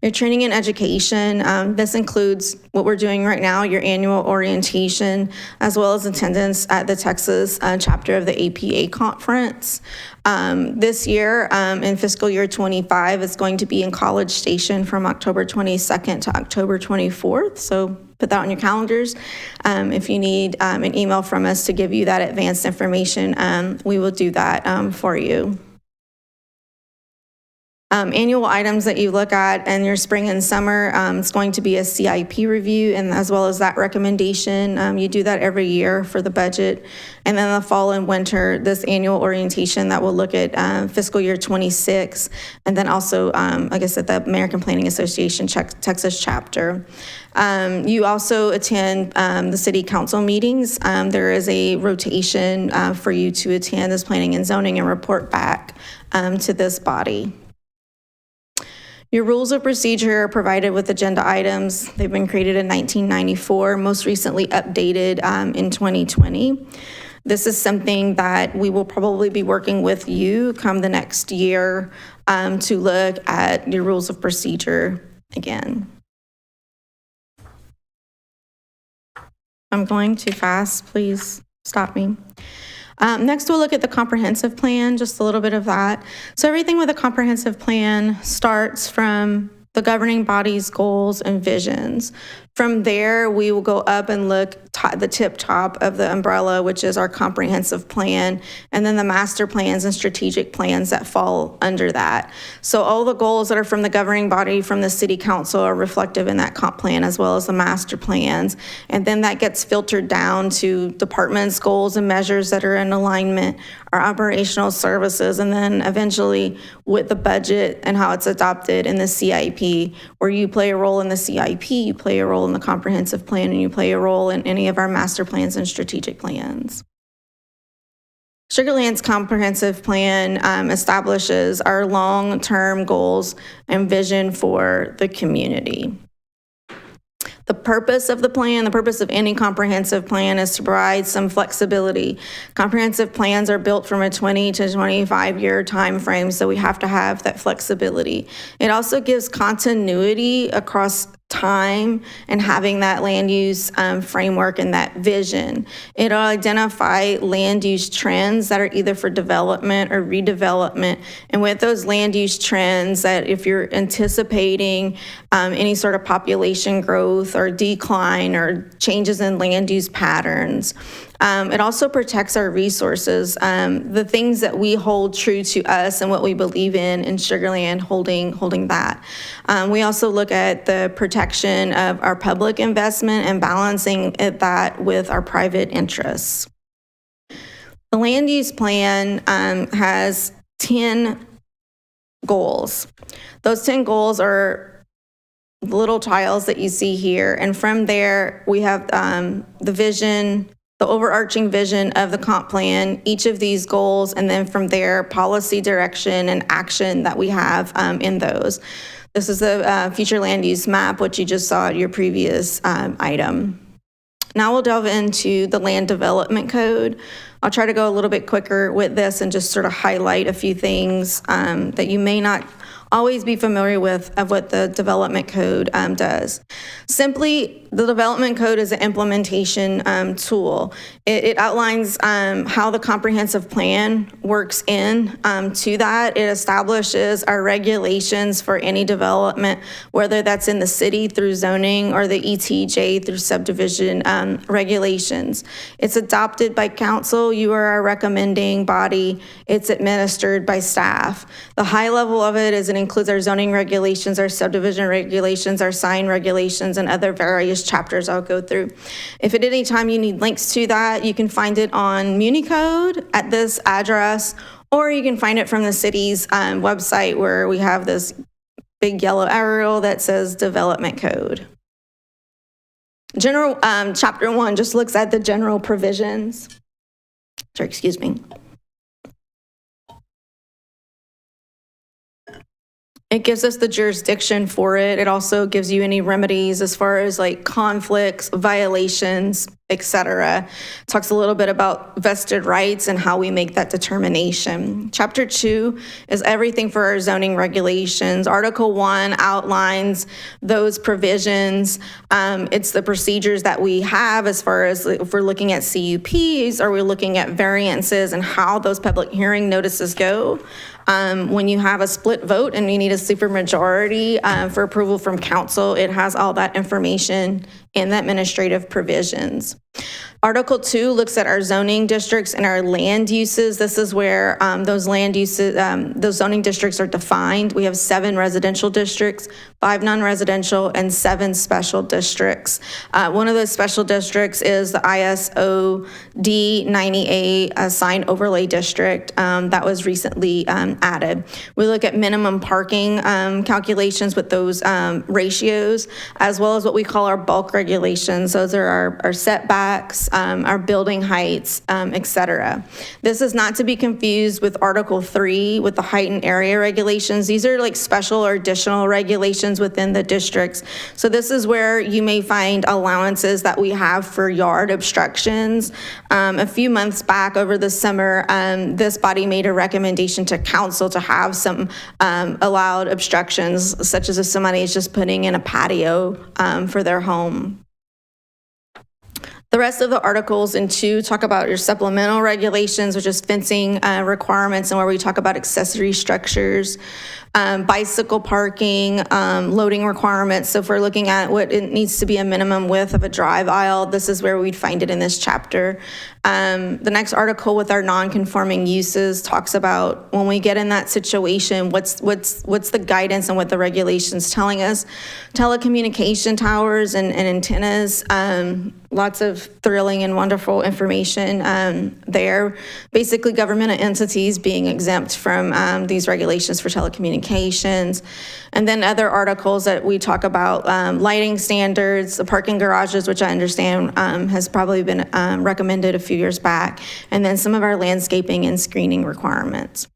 Your training and education, this includes what we're doing right now, your annual orientation, as well as attendance at the Texas chapter of the APA conference. This year, in fiscal year 25, it's going to be in College Station from October 22nd to October 24th. So put that on your calendars. If you need an email from us to give you that advanced information, we will do that for you. Annual items that you look at in your spring and summer, it's going to be a CIP review, and as well as that recommendation. You do that every year for the budget. And then the fall and winter, this annual orientation that will look at fiscal year 26, and then also, like I said, the American Planning Association Texas chapter. You also attend the city council meetings. There is a rotation for you to attend this planning and zoning and report back to this body. Your rules of procedure are provided with agenda items. They've been created in 1994, most recently updated in 2020. This is something that we will probably be working with you come the next year to look at your rules of procedure again. I'm going too fast, please stop me. Next, we'll look at the comprehensive plan, just a little bit of that. So everything with a comprehensive plan starts from the governing body's goals and visions. From there, we will go up and look at the tip top of the umbrella, which is our comprehensive plan, and then the master plans and strategic plans that fall under that. So all the goals that are from the governing body, from the city council, are reflective in that comp plan, as well as the master plans. And then that gets filtered down to departments' goals and measures that are in alignment, our operational services, and then eventually with the budget and how it's adopted in the CIP, where you play a role in the CIP, you play a role in the comprehensive plan, and you play a role in any of our master plans and strategic plans. Sugar Land's comprehensive plan establishes our long-term goals and vision for the community. The purpose of the plan, the purpose of any comprehensive plan, is to provide some flexibility. Comprehensive plans are built from a 20 to 25-year time frame, so we have to have that flexibility. It also gives continuity across time and having that land use framework and that vision. It'll identify land use trends that are either for development or redevelopment. And with those land use trends, that if you're anticipating any sort of population growth or decline or changes in land use patterns, it also protects our resources, the things that we hold true to us and what we believe in Sugar Land, holding that. We also look at the protection of our public investment and balancing that with our private interests. The land use plan has 10 goals. Those 10 goals are the little tiles that you see here, and from there we have the vision, the overarching vision of the comp plan, each of these goals, and then from there, policy direction and action that we have in those. This is the future land use map, which you just saw at your previous item. Now we'll delve into the land development code. I'll try to go a little bit quicker with this and just sort of highlight a few things that you may not always be familiar with of what the development code does. Simply, the development code is an implementation tool. It outlines how the comprehensive plan works in to that. It establishes our regulations for any development, whether that's in the city through zoning or the ETJ through subdivision regulations. It's adopted by council. You are our recommending body. It's administered by staff. The high level of it is it includes our zoning regulations, our subdivision regulations, our sign regulations, and other various chapters I'll go through. If at any time you need links to that, you can find it on MuniCode at this address, or you can find it from the city's website, where we have this big yellow arrow that says development code. General chapter 1 just looks at the general provisions. Sorry, excuse me. It gives us the jurisdiction for it. It also gives you any remedies as far as like conflicts, violations, etc. Talks a little bit about vested rights and how we make that determination. Chapter 2 is everything for our zoning regulations. Article 1 outlines those provisions. It's the procedures that we have as far as if we're looking at CUPs, or we're looking at variances and how those public hearing notices go. When you have a split vote and you need a supermajority for approval from council, it has all that information in the administrative provisions. Article 2 looks at our zoning districts and our land uses. This is where those land uses, those zoning districts are defined. We have 7 residential districts, 5 non-residential, and 7 special districts. One of those special districts is the ISO D90A sign overlay district that was recently added. We look at minimum parking calculations with those ratios, as well as what we call our bulk regulations. Those are our setbacks, our building heights, et cetera. This is not to be confused with Article 3 with the height and area regulations. These are like special or additional regulations within the districts. So this is where you may find allowances that we have for yard obstructions. A few months back over the summer, this body made a recommendation to council to have some allowed obstructions, such as if somebody is just putting in a patio for their home. The rest of the articles in 2 talk about your supplemental regulations, which is fencing requirements, and where we talk about accessory structures, bicycle parking, loading requirements. So if we're looking at what it needs to be a minimum width of a drive aisle, this is where we'd find it in this chapter. The next article with our non-conforming uses talks about when we get in that situation, what's the guidance and what the regulations telling us. Telecommunication towers and antennas, lots of thrilling and wonderful information there. Basically, government entities being exempt from these regulations for telecommunications. And then other articles that we talk about, lighting standards, the parking garages, which I understand has probably been recommended a few years back, and then some of our landscaping and screening requirements.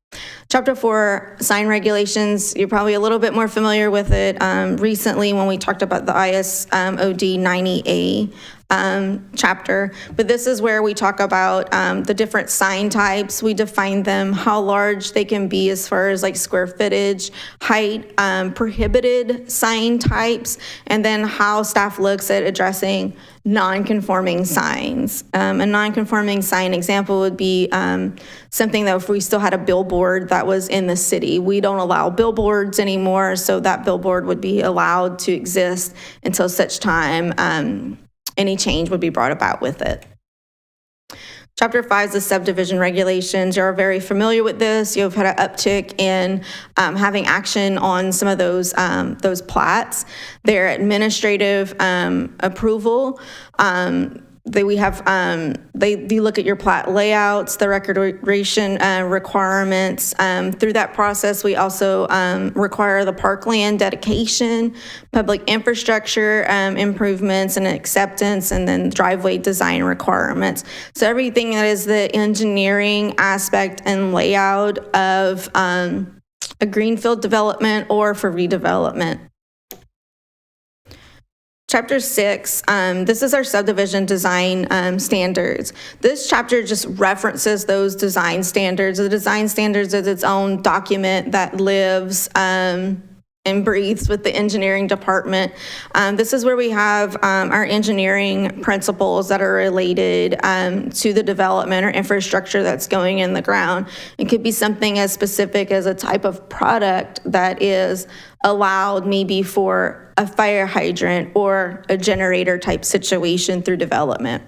Chapter 4, sign regulations, you're probably a little bit more familiar with it recently when we talked about the ISO D90A chapter, but this is where we talk about the different sign types. We define them, how large they can be as far as like square footage, height, prohibited sign types, and then how staff looks at addressing non-conforming signs. A non-conforming sign example would be something that if we still had a billboard that was in the city, we don't allow billboards anymore, so that billboard would be allowed to exist until such time any change would be brought about with it. Chapter 5 is the subdivision regulations. You're very familiar with this. You've had an uptick in having action on some of those plats. Their administrative approval. They look at your plat layouts, the recordation requirements. Through that process, we also require the parkland dedication, public infrastructure improvements and acceptance, and then driveway design requirements. So everything that is the engineering aspect and layout of a greenfield development or for redevelopment. Chapter 6, this is our subdivision design standards. This chapter just references those design standards. The design standards is its own document that lives and breathes with the engineering department. This is where we have our engineering principles that are related to the development or infrastructure that's going in the ground. It could be something as specific as a type of product that is allowed maybe for a fire hydrant or a generator type situation through development.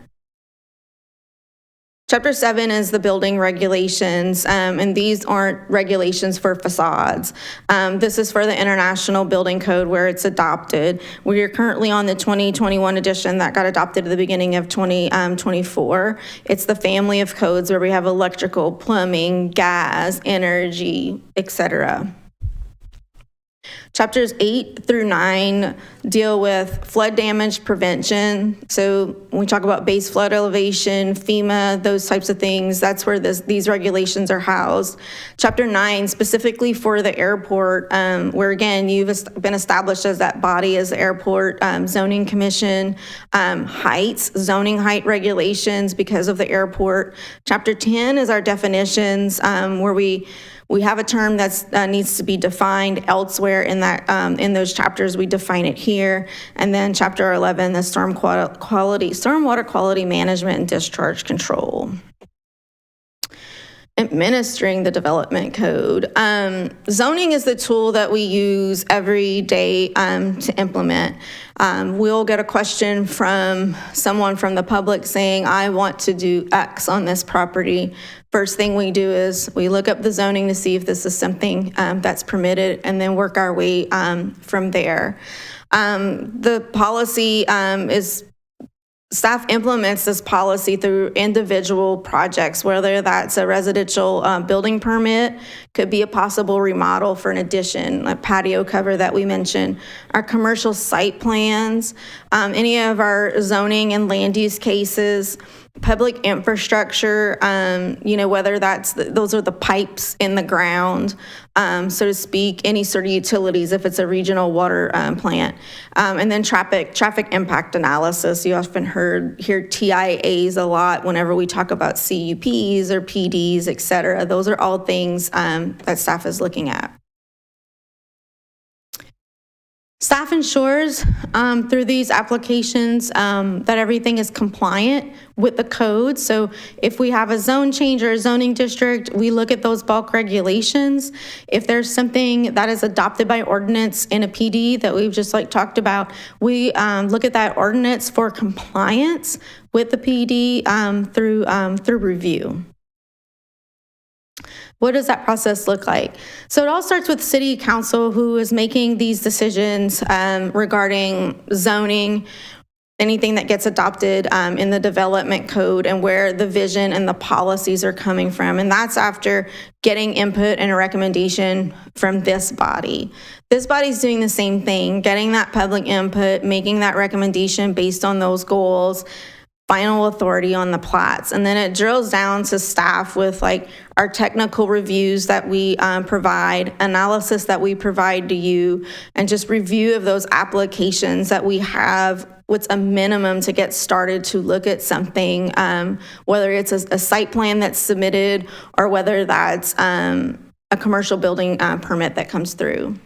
Chapter 7 is the building regulations, and these aren't regulations for facades. This is for the International Building Code where it's adopted. We are currently on the 2021 edition that got adopted at the beginning of 2024. It's the family of codes where we have electrical, plumbing, gas, energy, etc. Chapters 8 through 9 deal with flood damage prevention. So when we talk about base flood elevation, FEMA, those types of things, that's where these regulations are housed. Chapter 9 specifically for the airport, where again, you've been established as that body as the airport zoning commission, heights, zoning height regulations because of the airport. Chapter 10 is our definitions, where we have a term that needs to be defined elsewhere in that in those chapters. We define it here, and then Chapter 11, the stormwater quality management and discharge control. Administering the development code. Zoning is the tool that we use every day to implement. We'll get a question from someone from the public saying, I want to do X on this property. First thing we do is we look up the zoning to see if this is something that's permitted, and then work our way from there. The policy is staff implements this policy through individual projects, whether that's a residential building permit, could be a possible remodel for an addition, like patio cover that we mentioned, our commercial site plans, any of our zoning and land use cases, public infrastructure, whether that's, those are the pipes in the ground, so to speak, any sort of utilities if it's a regional water plant. And then traffic impact analysis. You often hear TIAs a lot whenever we talk about CUPs or PDs, et cetera. Those are all things that staff is looking at. Staff ensures through these applications that everything is compliant with the code. So if we have a zone change or a zoning district, we look at those bulk regulations. If there's something that is adopted by ordinance in a PD that we've just talked about, we look at that ordinance for compliance with the PD through review. What does that process look like? So it all starts with City Council, who is making these decisions regarding zoning, anything that gets adopted in the development code, and where the vision and the policies are coming from. And that's after getting input and a recommendation from this body. This body's doing the same thing, getting that public input, making that recommendation based on those goals, final authority on the plats. And then it drills down to staff with our technical reviews that we provide, analysis that we provide to you, and just review of those applications that we have. What's a minimum to get started to look at something, whether it's a site plan that's submitted or whether that's a commercial building permit that comes through.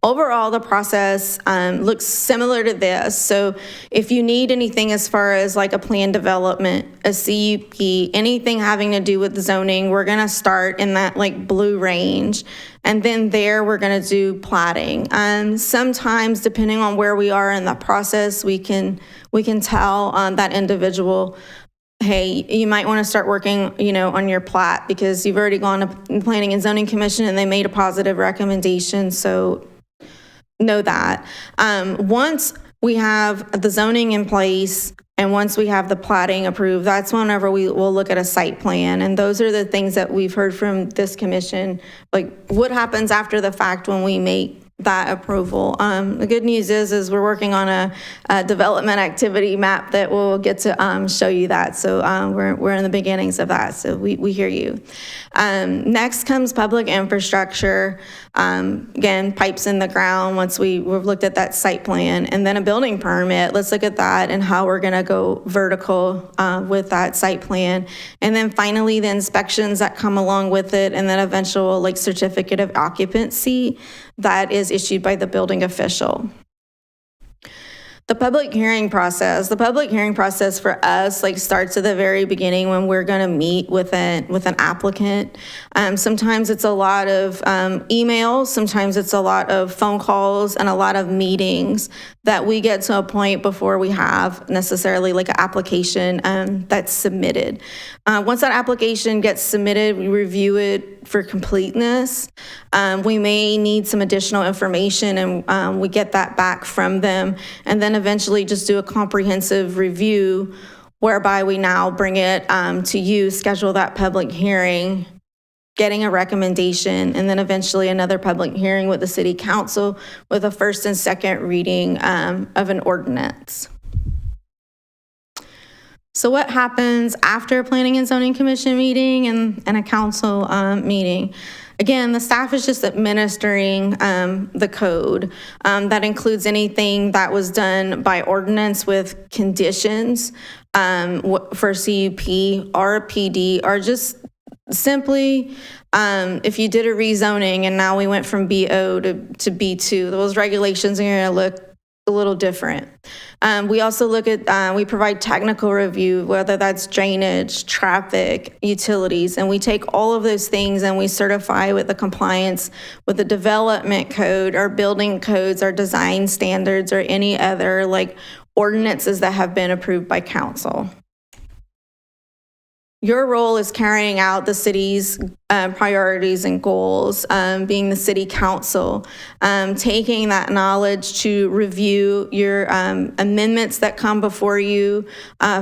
Overall, the process looks similar to this. So if you need anything as far as a plan development, a CUP, anything having to do with zoning, we're going to start in that blue range. And then there we're going to do platting. Sometimes, depending on where we are in the process, we can tell that individual, hey, you might want to start working, on your plat because you've already gone to the Planning and Zoning Commission and they made a positive recommendation. So know that. Once we have the zoning in place and once we have the platting approved, that's whenever we will look at a site plan. And those are the things that we've heard from this commission, what happens after the fact when we make that approval. The good news is we're working on a development activity map that will get to show you that. So we're in the beginnings of that. So we hear you. Next comes public infrastructure. Again, pipes in the ground once we've looked at that site plan, and then a building permit. Let's look at that and how we're going to go vertical with that site plan. And then finally, the inspections that come along with it, and then eventual certificate of occupancy that is issued by the building official. The public hearing process for us starts at the very beginning when we're going to meet with an applicant. Sometimes it's a lot of emails, sometimes it's a lot of phone calls and a lot of meetings that we get to a point before we have necessarily an application that's submitted. Once that application gets submitted, we review it for completeness. We may need some additional information, and we get that back from them, and then eventually just do a comprehensive review whereby we now bring it to you, schedule that public hearing, getting a recommendation, and then eventually another public hearing with the city council with a first and second reading of an ordinance. So what happens after a Planning and Zoning Commission meeting and a council meeting? Again, the staff is just administering the code. That includes anything that was done by ordinance with conditions for CUP or PD, or just simply if you did a rezoning and now we went from BO to B2, those regulations are going to look a little different. We also look at, we provide technical review, whether that's drainage, traffic, utilities, and we take all of those things and we certify with the compliance with the development code, our building codes, our design standards, or any other like ordinances that have been approved by council. Your role is carrying out the city's priorities and goals, being the city council, taking that knowledge to review your amendments that come before you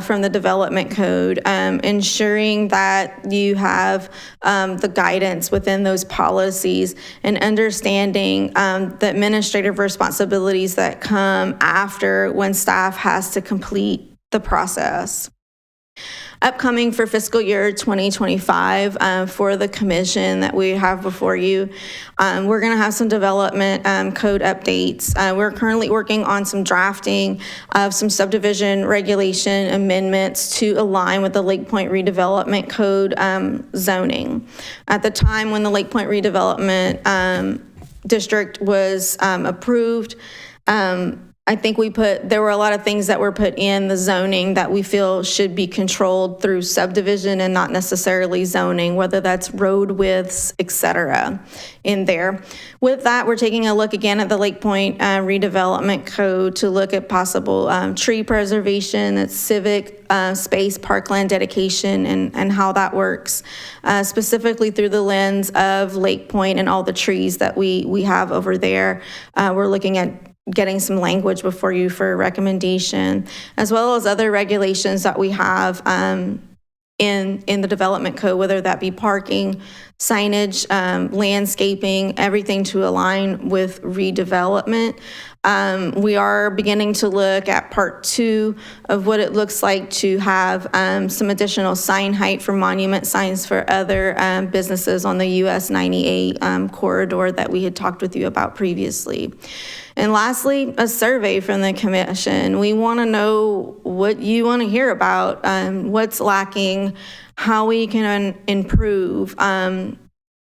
from the development code, ensuring that you have the guidance within those policies, and understanding the administrative responsibilities that come after when staff has to complete the process. Upcoming for fiscal year 2025 for the commission that we have before you, we're going to have some development code updates. We're currently working on some drafting of some subdivision regulation amendments to align with the Lake Point redevelopment code zoning. At the time when the Lake Point redevelopment district was approved, I think there were a lot of things that were put in the zoning that we feel should be controlled through subdivision and not necessarily zoning, whether that's road widths, et cetera, in there. With that, we're taking a look again at the Lake Point redevelopment code to look at possible tree preservation, its civic space, parkland dedication, and how that works, specifically through the lens of Lake Point and all the trees that we have over there. We're looking at getting some language before you for a recommendation, as well as other regulations that we have in the development code, whether that be parking, signage, landscaping, everything to align with redevelopment. We are beginning to look at part 2 of what it looks like to have some additional sign height for monument signs for other businesses on the US 98 corridor that we had talked with you about previously. And lastly, a survey from the commission. We want to know what you want to hear about, what's lacking, how we can improve.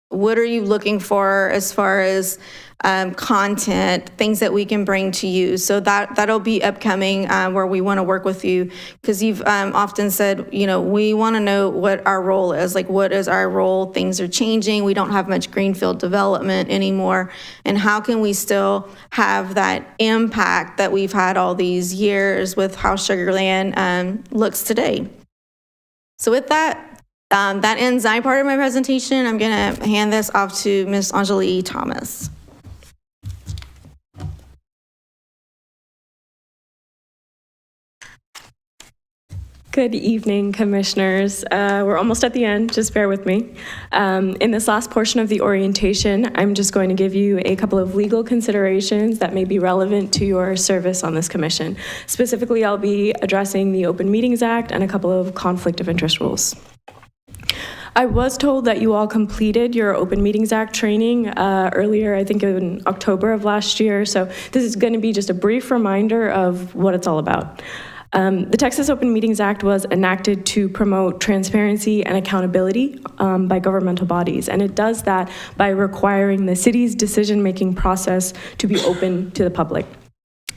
What are you looking for as far as content, things that we can bring to you? So that'll be upcoming where we want to work with you, because you've often said, we want to know what our role is. Like, what is our role? Things are changing. We don't have much greenfield development anymore. And how can we still have that impact that we've had all these years with how Sugar Land looks today? So with that, that ends my part of my presentation. I'm going to hand this off to Ms. Anjali Thomas. Good evening, commissioners. We're almost at the end, just bear with me. In this last portion of the orientation, I'm just going to give you a couple of legal considerations that may be relevant to your service on this commission. Specifically, I'll be addressing the Open Meetings Act and a couple of conflict of interest rules. I was told that you all completed your Open Meetings Act training earlier, I think in October of last year, so this is going to be just a brief reminder of what it's all about. The Texas Open Meetings Act was enacted to promote transparency and accountability by governmental bodies, and it does that by requiring the city's decision-making process to be open to the public.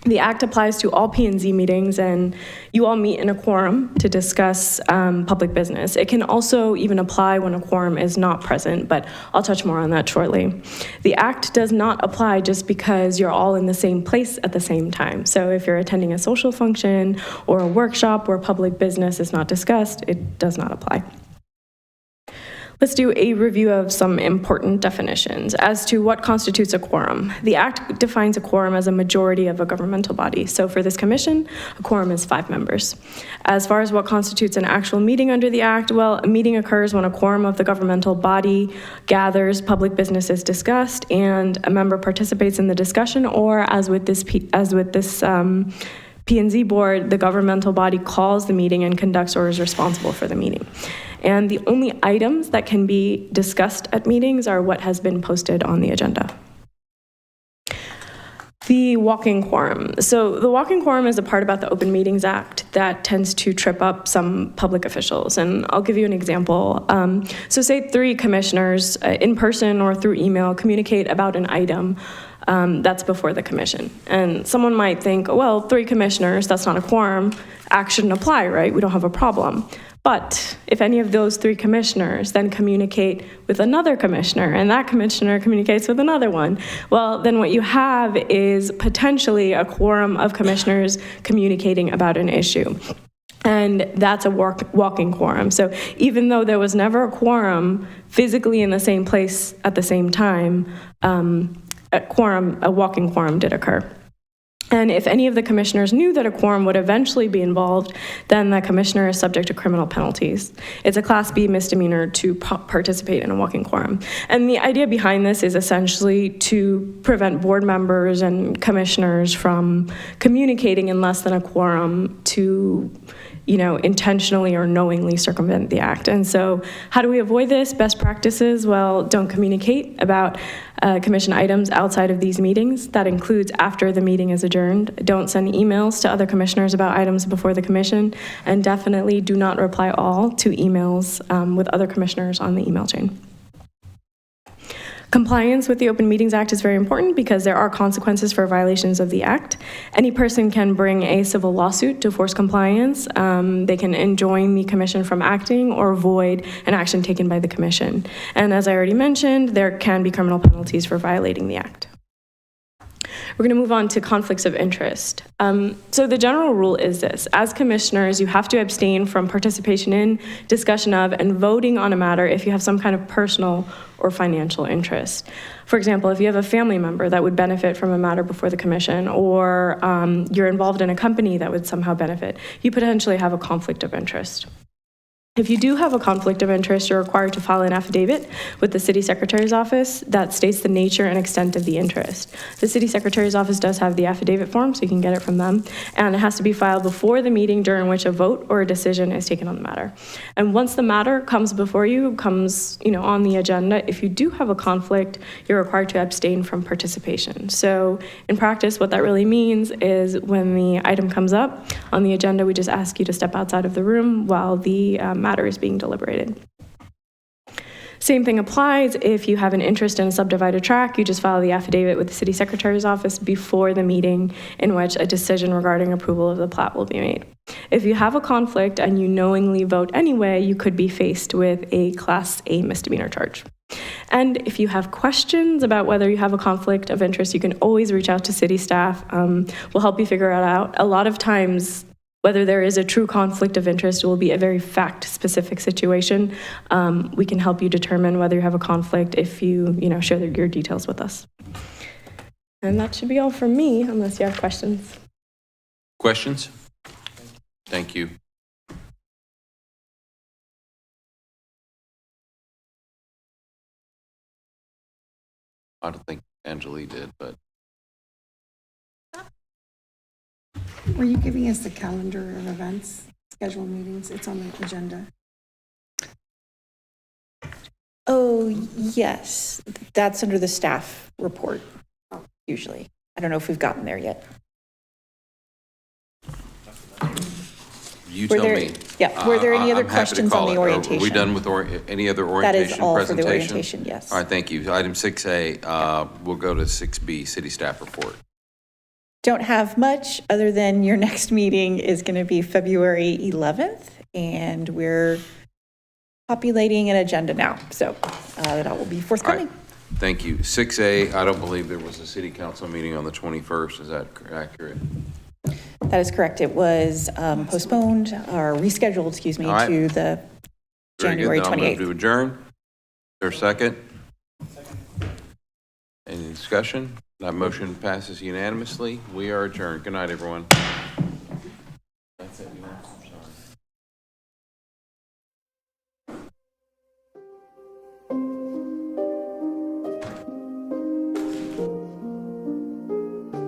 The act applies to all P&Z meetings, and you all meet in a quorum to discuss public business. It can also even apply when a quorum is not present, but I'll touch more on that shortly. The act does not apply just because you're all in the same place at the same time. So if you're attending a social function or a workshop where public business is not discussed, it does not apply. Let's do a review of some important definitions as to what constitutes a quorum. The Act defines a quorum as a majority of a governmental body. So for this commission, a quorum is 5 members. As far as what constitutes an actual meeting under the Act, well, a meeting occurs when a quorum of the governmental body gathers, public business is discussed, and a member participates in the discussion, or as with this P&Z board, the governmental body calls the meeting and conducts or is responsible for the meeting. And the only items that can be discussed at meetings are what has been posted on the agenda. The walking quorum. So the walking quorum is a part about the Open Meetings Act that tends to trip up some public officials. And I'll give you an example. So say 3 commissioners in person or through email communicate about an item that's before the commission. And someone might think, well, 3 commissioners, that's not a quorum. Act shouldn't apply, right? We don't have a problem. But if any of those 3 commissioners then communicate with another commissioner, and that commissioner communicates with another one, well, then what you have is potentially a quorum of commissioners communicating about an issue. And that's a walking quorum. So even though there was never a quorum physically in the same place at the same time, a walking quorum did occur. And if any of the commissioners knew that a quorum would eventually be involved, then the commissioner is subject to criminal penalties. It's a Class B misdemeanor to participate in a walking quorum. And the idea behind this is essentially to prevent board members and commissioners from communicating in less than a quorum to, intentionally or knowingly circumvent the act. And so how do we avoid this? Best practices, well, don't communicate about commission items outside of these meetings. That includes after the meeting is adjourned. Don't send emails to other commissioners about items before the commission, and definitely do not reply all to emails with other commissioners on the email chain. Compliance with the Open Meetings Act is very important because there are consequences for violations of the Act. Any person can bring a civil lawsuit to force compliance. They can enjoin the commission from acting or void an action taken by the commission. And as I already mentioned, there can be criminal penalties for violating the Act. We're going to move on to conflicts of interest. So the general rule is this: as commissioners, you have to abstain from participation in, discussion of, and voting on a matter if you have some kind of personal or financial interest. For example, if you have a family member that would benefit from a matter before the commission, or you're involved in a company that would somehow benefit, you potentially have a conflict of interest. If you do have a conflict of interest, you're required to file an affidavit with the city secretary's office that states the nature and extent of the interest. The city secretary's office does have the affidavit form, so you can get it from them, and it has to be filed before the meeting during which a vote or a decision is taken on the matter. And once the matter comes before you, comes on the agenda, if you do have a conflict, you're required to abstain from participation. So in practice, what that really means is when the item comes up on the agenda, we just ask you to step outside of the room while the matter is being deliberated. Same thing applies if you have an interest in a subdivided tract. You just file the affidavit with the city secretary's office before the meeting in which a decision regarding approval of the plat will be made. If you have a conflict and you knowingly vote anyway, you could be faced with a Class A misdemeanor charge. And if you have questions about whether you have a conflict of interest, you can always reach out to city staff. We'll help you figure it out. A lot of times, whether there is a true conflict of interest will be a very fact-specific situation. We can help you determine whether you have a conflict if you, share your details with us. And that should be all from me, unless you have questions. Questions? Thank you. I don't think Angeli did, but Were you giving us the calendar of events, scheduled meetings? It's on the agenda. Oh, yes. That's under the staff report, usually. I don't know if we've gotten there yet. you Were tell there- me. yeah, were there any other I'm happy to questions on call the it. Are we orientation? done with any other That orientation is all for the presentation? orientation, yes. All right, thank you. Item 6A, we'll go to 6B, city staff report. Don't have much other than your next meeting is going to be February 11th, and we're populating an agenda now, so that will be All right, forthcoming. thank you. 6A, I don't believe there was a city council meeting on the 21st. Is that accurate? That is correct. It was postponed or rescheduled, excuse me, All right. to the Very good. January Then I'll move 28th. to adjourn. there a second? Any discussion? That motion passes unanimously. We are adjourned. Good night, everyone. That's it. I'm sorry.